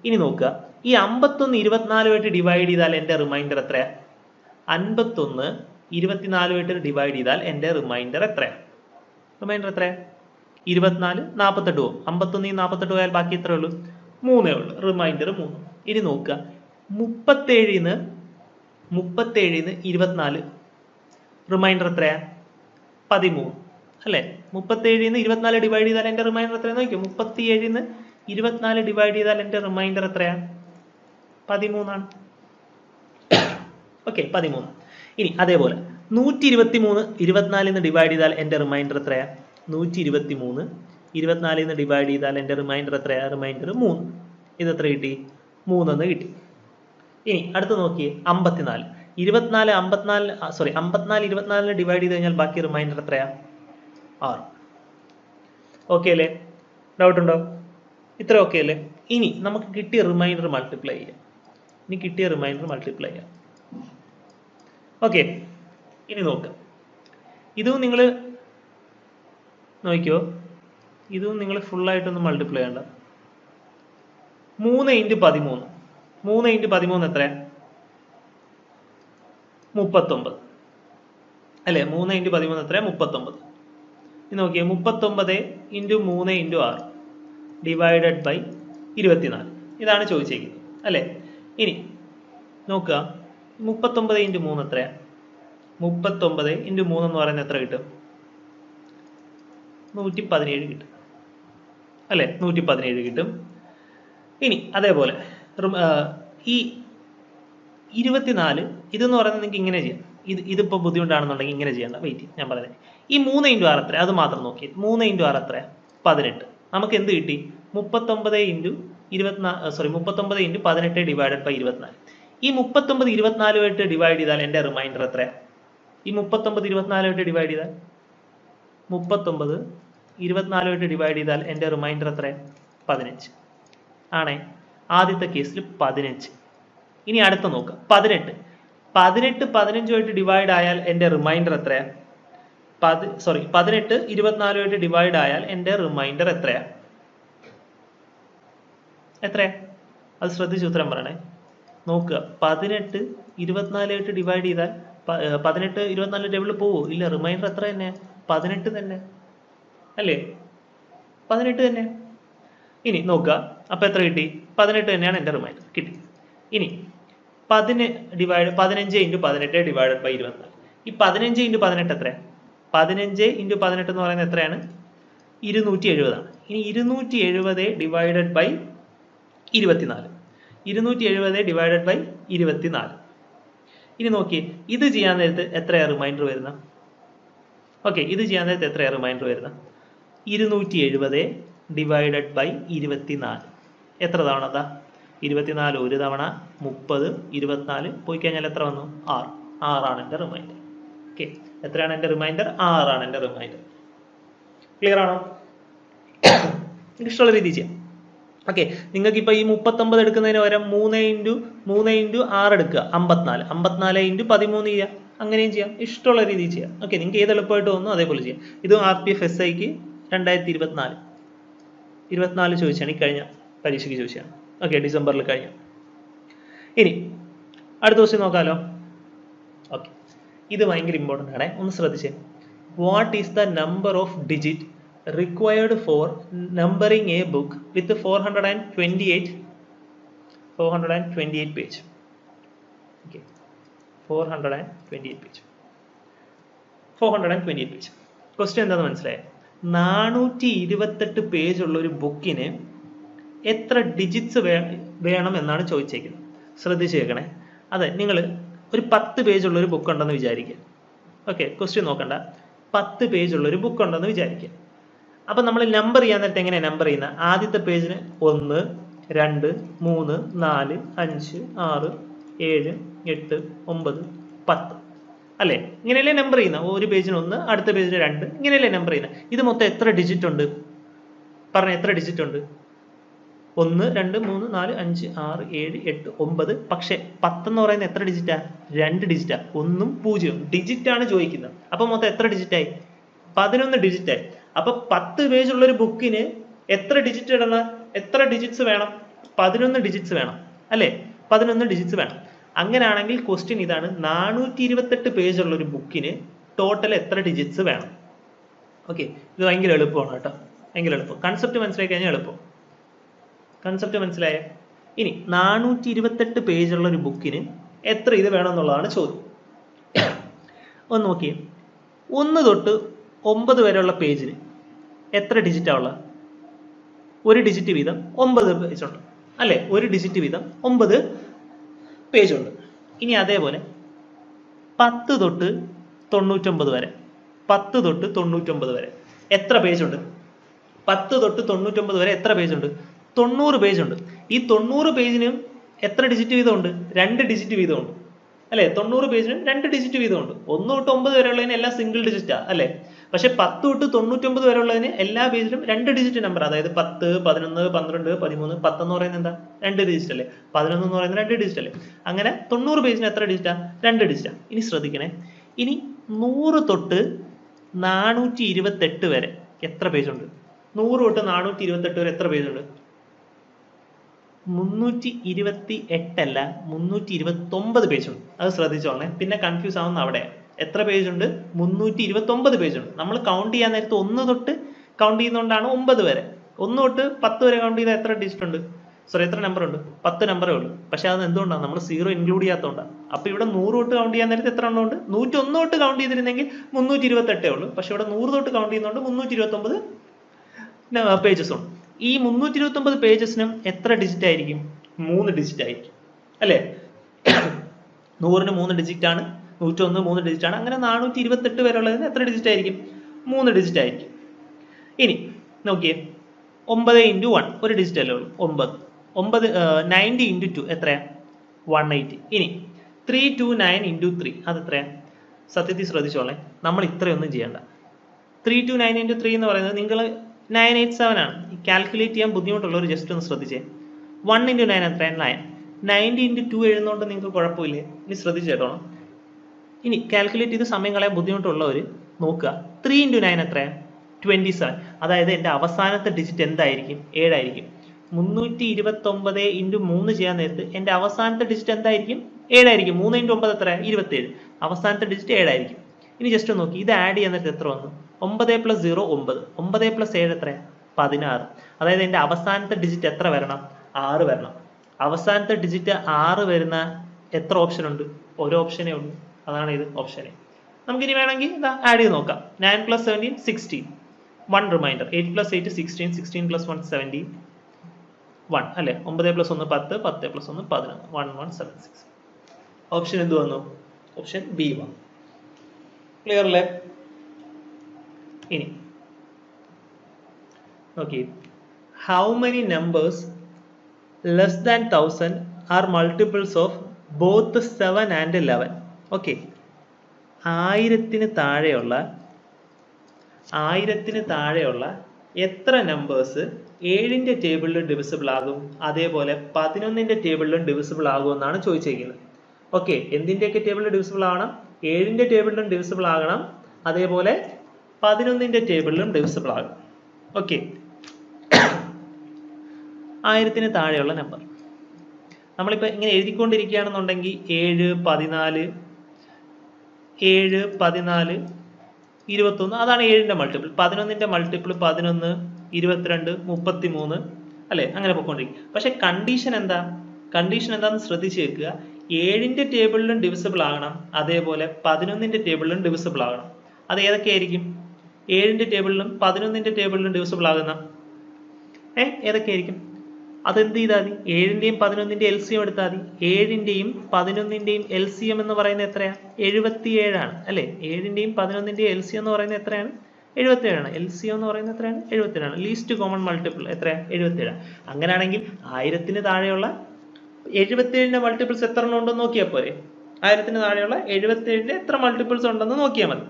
ഇനി നോക്കുക, ഈ 51 24 ഡിവൈഡ് ചെയ്താൽ എൻ്റെ റിമൈൻഡർ എത്രയാ? 51 24 ഡിവൈഡ് ചെയ്താൽ എൻ്റെ റിമൈൻഡർ എത്രയാ? റിമൈൻഡർ എത്രയാ? 24 48 പോകും. 51 48 പോയാൽ ബാക്കി എത്ര ഉള്ളൂ? 3 ഉള്ളൂ. റിമൈൻഡർ 3. ഇനി നോക്കുക, 37 24 റിമൈൻഡർ എത്രയാ? 13 അല്ലേ? 37 24 ഡിവൈഡ് ചെയ്താൽ എൻ്റെ റിമൈൻഡർ എത്രയാന്ന് നോക്കിയോ. 37 24 ഡിവൈഡ് ചെയ്താൽ എൻ്റെ റിമൈൻഡർ എത്രയാ? 13 ആണ്. ഓക്കെ, 13. ഇനി അതേപോലെ 123 24 ഡിവൈഡ് ചെയ്താൽ എൻ്റെ റിമൈൻഡർ എത്രയാ? 123 24 ഡിവൈഡ് ചെയ്താൽ എൻ്റെ റിമൈൻഡർ എത്രയാ? റിമൈൻഡർ 3. ഇത് എത്ര കിട്ടി? 3 കിട്ടി. ഇനി അടുത്ത് നോക്കിയേ 54. 24 54 ഡിവൈഡ് ചെയ്ത് കഴിഞ്ഞാൽ ബാക്കി റിമൈൻഡർ എത്രയാ? 6. ഓക്കെ അല്ലേ? ഡൗട്ട് ഉണ്ടോ? ഇത്ര ഓക്കെ അല്ലേ? ഇനി നമുക്ക് കിട്ടിയ റിമൈൻഡർ മൾട്ടിപ്ലൈ ചെയ്യാം. ഓക്കെ, ഇനി നോക്കാം. ഇതും നിങ്ങൾ നോക്കിയോ, ഇതും നിങ്ങൾ ഫുള്ളായിട്ടൊന്ന് മൾട്ടിപ്ലൈ ചെയ്യണ്ട. 3 × 13 എത്ര? 39 അല്ലേ? 3 × 13 എത്ര? 39. ഇത് നോക്കിയേ, 39 × 3 × 6 ഡിവൈഡഡ് ബൈ 24. ഇതാണ് ചോദിച്ചേക്കുന്നത് അല്ലേ? ഇനി നോക്കുക, 39 × 3 എത്രയാ? 39 × 3 എന്ന് പറയുന്നത് എത്ര കിട്ടും? 117 കിട്ടും അല്ലേ? 117 കിട്ടും. ഇനി അതേപോലെ ഈ 24 ഇതെന്ന് പറയുന്നത് നിങ്ങൾക്ക് ഇങ്ങനെ ചെയ്യാം. ഇതിപ്പോൾ ബുദ്ധിമുട്ടാണെന്നുണ്ടെങ്കിൽ ഇങ്ങനെ ചെയ്യണ്ട. വെയിറ്റ്, ഞാൻ പറയുന്നത്. ഈ 3 × 6 എത്ര? അത് മാത്രം നോക്കി. 3 × 6 എത്ര? 18. നമുക്ക് എന്ത് കിട്ടി? 39 × 18 ഡിവൈഡഡ് ബൈ 24. ഈ 39 24 ഡിവൈഡ് ചെയ്താൽ എൻ്റെ റിമൈൻഡർ എത്ര? ഈ 39 24 ഡിവൈഡ് ചെയ്താൽ 39 24 ഡിവൈഡ് ചെയ്താൽ എൻ്റെ റിമൈൻഡർ എത്ര? 15 ആണേ. ആദ്യത്തെ കേസിൽ 15. ഇനി അടുത്ത നോക്കുക, 18 15 ഡിവൈഡ് ആയാൽ എൻ്റെ റിമൈൻഡർ എത്രയാ? 18 24 ഡിവൈഡ് ആയാൽ എൻ്റെ റിമൈൻഡർ എത്രയാ? അത് ശ്രദ്ധിച്ച് ഉത്തരം പറയണേ. നോക്കുക, 18 24 ഡിവൈഡ് ചെയ്താൽ 18 24 ടേബിളിൽ പോവോ? ഇല്ല. റിമൈൻഡർ എത്ര തന്നെ? 18 തന്നെ അല്ലേ? 18 തന്നെ. ഇനി നോക്കുക, അപ്പൊ എത്ര കിട്ടി? 18 തന്നെയാണ് എൻ്റെ റിമൈൻഡർ. കിട്ടി. ഇനി 15 × 18 ഡിവൈഡഡ് ബൈ 24. ഈ 15 × 18 എത്ര? 15 × 18 എന്ന് പറയുന്നത് എത്രയാണ്? 270 ആണ്. ഇനി 270 ഡിവൈഡഡ് ബൈ 24. 270 divided by 24. ഇനി നോക്കിയേ, ഇത് ചെയ്യാൻ നേരത്ത് എത്രയാ റിമൈൻഡർ വരുന്ന? ഓക്കെ, ഇത് ചെയ്യാൻ നേരത്ത് എത്രയാ റിമൈൻഡർ വരുന്ന? 270 ഡിവൈഡഡ് ബൈ 24. എത്ര തവണ? 24 ഒരു തവണ, 30 24 പോയി കഴിഞ്ഞാൽ എത്ര വന്നു? 6. 6 ആണ് എൻ്റെ റിമൈൻഡർ. ഓക്കെ, എത്രയാണ് എൻ്റെ റിമൈൻഡർ? 6 ആണ് എൻ്റെ റിമൈൻഡർ. ക്ലിയർ ആണോ? ഇഷ്ടമുള്ള രീതി ചെയ്യാം. ഓക്കെ, നിങ്ങൾക്ക് ഇപ്പൊ ഈ 39 എടുക്കുന്നതിന് പകരം 3 × 6 എടുക്കുക, 54. 54 × 13 ചെയ്യാം. അങ്ങനെയും ചെയ്യാം, ഇഷ്ടമുള്ള രീതി ചെയ്യാം. ഓക്കെ, നിങ്ങൾക്ക് ഏത് എളുപ്പമായിട്ട് തോന്നുന്നു അതേപോലെ ചെയ്യാം. ഇതും RPF SIക്ക് 2024 ചോദിച്ചാണ്, ഈ കഴിഞ്ഞ പരീക്ഷയ്ക്ക് ചോദിച്ചാണ്. ഓക്കെ, ഡിസംബറിൽ കഴിഞ്ഞ. ഇനി അടുത്ത ക്വസ്റ്റ്യൻ നോക്കാമല്ലോ. ഓക്കെ, ഇത് ഭയങ്കര ഇമ്പോർട്ടൻ്റ് ആണ്, ഒന്ന് ശ്രദ്ധിച്ചേ. What is the number of digit required for numbering a book with 428 page? Okay, 428 page. Question എന്താണെന്ന് മനസ്സിലായോ? 428 പേജ് ഉള്ള ഒരു ബുക്കിന് എത്ര ഡിജിറ്റ്സ് വേണം എന്നാണ് ചോദിച്ചേക്കുന്നത്. ശ്രദ്ധിച്ച് കേൾക്കണേ. അതെ, നിങ്ങൾ ഒരു 10 പേജ് ഉള്ള ഒരു ബുക്ക് ഉണ്ടെന്ന് വിചാരിക്കുക. ഓക്കെ, ക്വസ്റ്റ്യൻ നോക്കണ്ട. 10 പേജ് ഉള്ള ഒരു ബുക്ക് ഉണ്ടെന്ന് വിചാരിക്കുക. അപ്പൊ നമ്മൾ നമ്പർ ചെയ്യാൻ നേരത്തെ എങ്ങനെയാണ് നമ്പർ ചെയ്യുന്നത്? ആദ്യത്തെ പേജിന് 1 2 3 4 5 6 7 8 9 10 അല്ലേ? ഇങ്ങനെയല്ലേ നമ്പർ ചെയ്യുന്ന? ഒരു പേജിന് 1, അടുത്ത പേജിന് 2, ഇങ്ങനെയല്ലേ നമ്പർ ചെയ്യുന്നത്? ഇത് മൊത്തം എത്ര ഡിജിറ്റ് ഉണ്ട്? പറഞ്ഞ എത്ര ഡിജിറ്റ് ഉണ്ട്? 1 2 3 4 5 6 7 8 9. പക്ഷെ 10 എന്ന് പറയുന്നത് എത്ര ഡിജിറ്റാ? 2 ഡിജിറ്റാ. 1 0 ഡിജിറ്റ് ആണ് ചോദിക്കുന്നത്. അപ്പൊ മൊത്തം എത്ര ഡിജിറ്റായി? 11 ഡിജിറ്റായി. അപ്പൊ 10 പേജ് ഉള്ള ഒരു ബുക്കിന് എത്ര ഡിജിറ്റ് ഇടണം? എത്ര ഡിജിറ്റ്സ് വേണം? 11 ഡിജിറ്റ്സ് വേണം അല്ലേ? 11 ഡിജിറ്റ്സ് വേണം. അങ്ങനെയാണെങ്കിൽ ക്വസ്റ്റ്യൻ ഇതാണ്, 428 പേജ് ഉള്ള ഒരു ബുക്കിന് ടോട്ടൽ എത്ര ഡിജിറ്റ്സ് വേണം? ഓക്കെ, ഇത് ഭയങ്കര എളുപ്പമാണ് കേട്ടോ, ഭയങ്കര എളുപ്പം. കൺസെപ്റ്റ് മനസ്സിലാക്കി കഴിഞ്ഞാൽ എളുപ്പം. കൺസെപ്റ്റ് മനസ്സിലായ? ഇനി 428 പേജ് ഉള്ള ഒരു ബുക്കിന് എത്ര ഇത് വേണം എന്നുള്ളതാണ് ചോദ്യം. ഒന്ന് നോക്കിയേ, 1 തൊട്ട് 9 വരെയുള്ള പേജിന് എത്ര ഡിജിറ്റാ ഉള്ളത്? ഒരു ഡിജിറ്റ് വീതം 9 പേജ് ഉണ്ട് അല്ലെ? ഒരു ഡിജിറ്റ് വീതം 9 പേജ് ഉണ്ട്. ഇനി അതേപോലെ 10 തൊട്ട് 99 വരെ, 10 തൊട്ട് 99 വരെ എത്ര പേജ് ഉണ്ട്? 10 തൊട്ട് 99 വരെ എത്ര പേജ് ഉണ്ട്? 90 പേജ് ഉണ്ട്. ഈ 90 പേജിനും എത്ര ഡിജിറ്റ് വീതമുണ്ട്? 2 ഡിജിറ്റ് വീതമുണ്ട് അല്ലെ? 90 പേജിനും 2 ഡിജിറ്റ് വീതമുണ്ട്. 1 തൊട്ട് 9 വരെ ഉള്ളതിന് എല്ലാം സിംഗിൾ ഡിജിറ്റാ അല്ലെ? പക്ഷെ 10 തൊട്ട് 99 വരെ ഉള്ളതിന് എല്ലാ പേജിലും 2 ഡിജിറ്റ് നമ്പർ, അതായത് 10, 11, 12, 13. 10 എന്ന് പറയുന്നത് എന്താ? 2 ഡിജിറ്റ് അല്ലേ? 11 എന്ന് പറയുന്നത് 2 ഡിജിറ്റ് അല്ലേ? അങ്ങനെ 90 പേജിന് എത്ര ഡിജിറ്റാ? 2 ഡിജിറ്റാ. ഇനി ശ്രദ്ധിക്കണേ, ഇനി 100 തൊട്ട് 428 വരെ എത്ര പേജുണ്ട്? 100 തൊട്ട് 428 വരെ എത്ര പേജുണ്ട്? 328 അല്ല, 329 പേജുണ്ട്. അത് ശ്രദ്ധിച്ചോളേ, പിന്നെ കൺഫ്യൂസ് ആവുന്ന അവിടെ. എത്ര പേജുണ്ട്? 329 പേജുണ്ട്. നമ്മൾ കൗണ്ട് ചെയ്യാൻ നേരത്ത് 1 തൊട്ട് കൗണ്ട് ചെയ്യുന്നതുകൊണ്ടാണ് 9 വരെ. 1 തൊട്ട് 10 വരെ കൗണ്ട് ചെയ്താൽ എത്ര ഡിജിറ്റ് ഉണ്ട്? സോറി, എത്ര നമ്പർ ഉണ്ട്? 10 നമ്പറേ ഉള്ളൂ. പക്ഷെ അത് എന്തുകൊണ്ടാണ്? നമ്മൾ 0 ഇൻക്ലൂഡ് ചെയ്യാത്തതുകൊണ്ടാണ്. അപ്പൊ ഇവിടെ 100 തൊട്ട് കൗണ്ട് ചെയ്യാൻ നേരത്തെ എത്ര എണ്ണം ഉണ്ട്? 101 തൊട്ട് കൗണ്ട് ചെയ്തിരുന്നെങ്കിൽ 328 ഉള്ളൂ. പക്ഷെ ഇവിടെ 100 തൊട്ട് കൗണ്ട് ചെയ്യുന്നതുകൊണ്ട് 329 പേജസ് ഉണ്ട്. ഈ 329 പേജസിനും എത്ര ഡിജിറ്റ് ആയിരിക്കും? 3 ഡിജിറ്റ് ആയിരിക്കും അല്ലേ? 100ന് 3 ഡിജിറ്റ് ആണ്, 101 3 ഡിജിറ്റ് ആണ്. അങ്ങനെ 428 വരെ ഉള്ളതിന് എത്ര ഡിജിറ്റ് ആയിരിക്കും? 3 ഡിജിറ്റ് ആയിരിക്കും. ഇനി നോക്കിയേ, 9 × 1 ഒരു ഡിജിറ്റ് അല്ലേ ഉള്ളൂ, 9. 90 × 2 എത്രയാ? 180. ഇനി 329 × 3 അത് എത്രയാ? സത്യത്തിൽ ശ്രദ്ധിച്ചോളെ, നമ്മൾ ഇത്രയൊന്നും ചെയ്യണ്ട. 329 × 3 എന്ന് പറയുന്നത് നിങ്ങൾ 987 ആണ്. കാൽക്കുലേറ്റ് ചെയ്യാൻ ബുദ്ധിമുട്ടുള്ളവർ ജസ്റ്റ് ഒന്ന് ശ്രദ്ധിച്ചേ. 1 × 9 എത്രയാണ്? 9. 90 × 2 എഴുതുന്നതുകൊണ്ട് നിങ്ങൾക്ക് കുഴപ്പമില്ലേ? ഇനി ശ്രദ്ധിച്ചു കേട്ടോ. ഇനി കാൽക്കുലേറ്റ് ചെയ്ത് സമയം കളയാൻ ബുദ്ധിമുട്ടുള്ളവർ നോക്കുക. 3 × 9 എത്രയാണ്? 27. അതായത് എൻ്റെ അവസാനത്തെ ഡിജിറ്റ് എന്തായിരിക്കും? 7 ആയിരിക്കും. 329 × 3 ചെയ്യാൻ നേരത്ത് എൻ്റെ അവസാനത്തെ ഡിജിറ്റ് എന്തായിരിക്കും? 7 ആയിരിക്കും. 3 × 9 എത്ര? 27. അവസാനത്തെ ഡിജിറ്റ് 7 ആയിരിക്കും. ഇനി ജസ്റ്റ് നോക്കി, ഇത് ആഡ് ചെയ്യാൻ നേരത്ത് എത്ര വന്നു? 9 + 0 9. 9 + 7 എത്ര? 16. അതായത് എൻ്റെ അവസാനത്തെ ഡിജിറ്റ് എത്ര വരണം? 6 വരണം. അവസാനത്തെ ഡിജിറ്റ് 6 വരുന്ന എത്ര ഓപ്ഷൻ ഉണ്ട്? ഒരു ഓപ്ഷനേ ഉള്ളൂ. അതാണ് ഇത്, ഓപ്ഷൻ എ. നമുക്കിനി വേണമെങ്കിൽ ഇതാ ആഡ് ചെയ്ത് നോക്കാം. 9 + 17 16. 1 റിമൈൻഡർ. 8 + 8 16. 16 + 1 17. 1 അല്ലെ? 9 + 1 10. 10 + 1 11. 1176. ഓപ്ഷൻ എന്ത് വന്നു? ഓപ്ഷൻ ബി വന്നു. ക്ലിയർ അല്ലേ? ഇനി നോക്കി, how many numbers less than 1000 are multiples of both 7 and 11? Okay, 1000-ന് താഴെയുള്ള എത്ര നമ്പേഴ്സ് 7ന്റെ ടേബിളിലും ഡിവിസിബിൾ ആകും, അതേപോലെ 11ന്റെ ടേബിളിലും ഡിവിസിബിൾ ആകും എന്നാണ് ചോദിച്ചിരിക്കുന്നത്. ഓക്കെ, എന്തിന്റെയൊക്കെ ടേബിളിൽ ഡിവിസിബിൾ ആകണം? 7ന്റെ ടേബിളിലും ഡിവിസിബിൾ ആകണം, അതേപോലെ 11ന്റെ ടേബിളിലും ഡിവിസിബിൾ ആകും. ഓക്കെ, 1000-ന് താഴെയുള്ള നമ്പർ നമ്മളിപ്പോൾ ഇങ്ങനെ എഴുതിക്കൊണ്ടിരിക്കുകയാണെന്നുണ്ടെങ്കിൽ 7, 14, 21 അതാണ് 7ന്റെ മൾട്ടിപ്പിൾ. 11ന്റെ മൾട്ടിപ്പിൾ 11, 22, 33 അല്ലെ? അങ്ങനെ പോയിക്കൊണ്ടിരിക്കും. പക്ഷെ കണ്ടീഷൻ എന്താന്ന് ശ്രദ്ധിച്ച് വെക്കുക. 7ന്റെ ടേബിളിലും ഡിവിസിബിൾ ആകണം, അതേപോലെ 11ന്റെ ടേബിളിലും ഡിവിസിബിൾ ആകണം. അത് ഏതൊക്കെയായിരിക്കും? 7ന്റെ ടേബിളിലും 11ന്റെ ടേബിളിലും ഡിവിസിബിൾ ആകുന്ന ഏതൊക്കെയായിരിക്കും? അതെന്ത് ചെയ്താൽ മതി? 7ന്റെയും 11ന്റെയും LCM എടുത്താൽ മതി. 7ന്റെയും 11ന്റെയും LCM എന്ന് പറയുന്നത് എത്രയാണ്? 77 ആണ് അല്ലെ? 7ന്റെയും 11ന്റെയും LCM എന്ന് പറയുന്നത് എത്രയാണ്? 77 ആണ്. LCM എന്ന് പറയുന്നത് എത്രയാണ്? 77 ആണ്. ലീസ്റ്റ് കോമൺ മൾട്ടിപ്പിൾ എത്രയാണ്? 77. അങ്ങനെയാണെങ്കിൽ 1000-ന് താഴെയുള്ള 77ന്റെ മൾട്ടിപ്പിൾസ് എത്ര എണ്ണം ഉണ്ടെന്ന് നോക്കിയാൽ പോരെ? 1000-ന് താഴെയുള്ള 77ന്റെ എത്ര മൾട്ടിപ്പിൾസ് ഉണ്ടെന്ന് നോക്കിയാൽ മതി.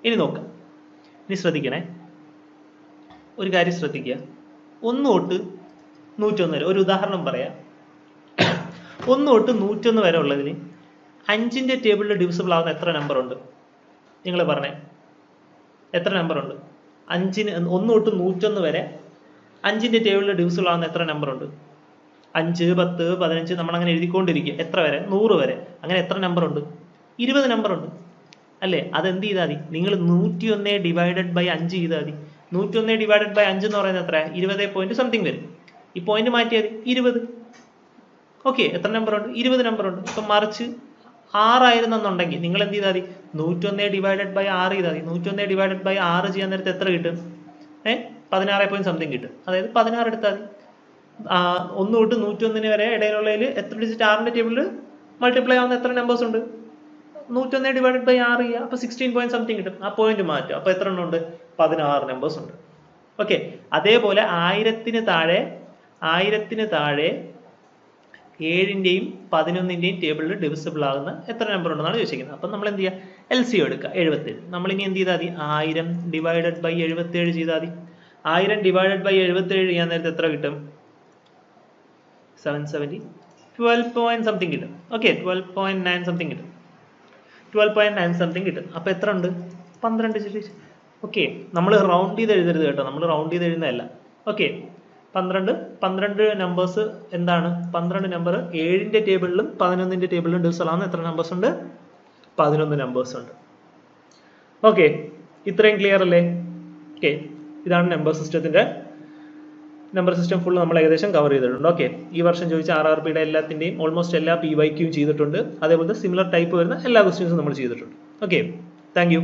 ഇനി നോക്കാം. ഇനി ശ്രദ്ധിക്കണേ, ഒരു കാര്യം ശ്രദ്ധിക്കുക. 1 തൊട്ട് 101 വരെ ഒരു ഉദാഹരണം പറയാം. 1 തൊട്ട് 101 വരെ ഉള്ളതിന് 5ന്റെ ടേബിളിൽ ഡിവിസിബിൾ ആവുന്ന എത്ര നമ്പർ ഉണ്ട്? നിങ്ങൾ പറഞ്ഞേ, എത്ര നമ്പർ ഉണ്ട്? 1 തൊട്ട് 101 വരെ 5ന്റെ ടേബിളിൽ ഡിവിസിബിൾ ആവുന്ന എത്ര നമ്പർ ഉണ്ട്? 5, 10, 15 നമ്മൾ അങ്ങനെ എഴുതിക്കൊണ്ടിരിക്കുക. എത്ര വരെ? 100 വരെ. അങ്ങനെ എത്ര നമ്പർ ഉണ്ട്? 20 നമ്പർ ഉണ്ട് അല്ലേ? അതെന്ത് ചെയ്താൽ മതി? നിങ്ങൾ 101 ഡിവൈഡഡ് ബൈ 5 ചെയ്താൽ മതി. 101 ഡിവൈഡഡ് ബൈ 5 എന്ന് പറയുന്നത് എത്ര? 20 പോയിന്റ് സംതിങ് വരും. ഈ പോയിന്റ് മാറ്റിയാൽ 20. ഓക്കെ, എത്ര നമ്പർ ഉണ്ട്? 20 നമ്പർ ഉണ്ട്. ഇപ്പൊ മറിച്ച് 6 ആയിരുന്നെന്നുണ്ടെങ്കിൽ നിങ്ങൾ എന്ത് ചെയ്താൽ മതി? 101 ഡിവൈഡഡ് ബൈ 6 ചെയ്താൽ മതി. 101 ഡിവൈഡഡ് ബൈ 6 ചെയ്യാൻ നേരത്തെ എത്ര കിട്ടും? 16 പോയിന്റ് സംതിങ് കിട്ടും. അതായത് 16 എടുത്താൽ മതി. 1 തൊട്ട് 101 വരെ ഇടയിലുള്ളതിൽ എത്ര ഡിജിറ്റ് 6ന്റെ ടേബിളിൽ മൾട്ടിപ്ലൈ ആവുന്ന എത്ര നമ്പേഴ്സ് ഉണ്ട്? 101 ഡിവൈഡഡ് ബൈ 6 ചെയ്യുക. അപ്പൊ 16 പോയിന്റ് സംതിങ് കിട്ടും. ആ പോയിന്റ് മാറ്റുക. അപ്പൊ എത്ര എണ്ണം ഉണ്ട്? 16 നമ്പേഴ്സ് ഉണ്ട്. ഓക്കെ, അതേപോലെ 1000-ന് താഴെ 7ന്റെയും 11ന്റെയും ടേബിളിൽ ഡിവിസിബിൾ ആകുന്ന എത്ര നമ്പർ ഉണ്ടെന്നാണ് ചോദിച്ചിരിക്കുന്നത്. അപ്പം നമ്മൾ എന്ത് ചെയ്യുക, LCM എടുക്കുക 77. നമ്മൾ ഇനി എന്ത് ചെയ്താൽ മതി, 1000 ഡിവൈഡഡ് ബൈ 77 ചെയ്താൽ മതി. 1000 ഡിവൈഡഡ് ബൈ 77 ചെയ്യാൻ നേരത്തെ എത്ര കിട്ടും, 770, 12 പോയിന്റ് സംതിങ് കിട്ടും. ഓക്കെ, 12.9 സംതിങ് കിട്ടും. 12.9 സംതിങ് കിട്ടും. അപ്പം എത്ര ഉണ്ട്, 12 ഡിജിറ്റ്. ഓക്കെ, നമ്മൾ റൗണ്ട് ചെയ്ത് എഴുതരുത് കേട്ടോ, നമ്മൾ റൗണ്ട് ചെയ്ത് എഴുതുന്നതല്ല. ഓക്കെ, 12 നമ്പേഴ്സ് എന്താണ്, 12 നമ്പർ 7ന്റെ ടേബിളിലും 11ന്റെ ടേബിളിലും ഡിവിസിബിൾ ആവുന്ന എത്ര നമ്പേഴ്സ് ഉണ്ട്, 11 നമ്പേഴ്സ് ഉണ്ട്. ഓക്കെ, ഇത്രയും ക്ലിയർ അല്ലേ? ഓക്കെ, ഇതാണ് നമ്പർ സിസ്റ്റം ഫുൾ നമ്മൾ ഏകദേശം കവർ ചെയ്തിട്ടുണ്ട്. ഓക്കെ, ഈ വർഷം ചോദിച്ച RRBയുടെ എല്ലാത്തിന്റെയും ഓൾമോസ്റ്റ് എല്ലാ PYQയും ചെയ്തിട്ടുണ്ട്. അതേപോലെ സിമിലർ ടൈപ്പ് വരുന്ന എല്ലാ ക്വസ്റ്റ്യൻസും നമ്മൾ ചെയ്തിട്ടുണ്ട്. Okay, thank you.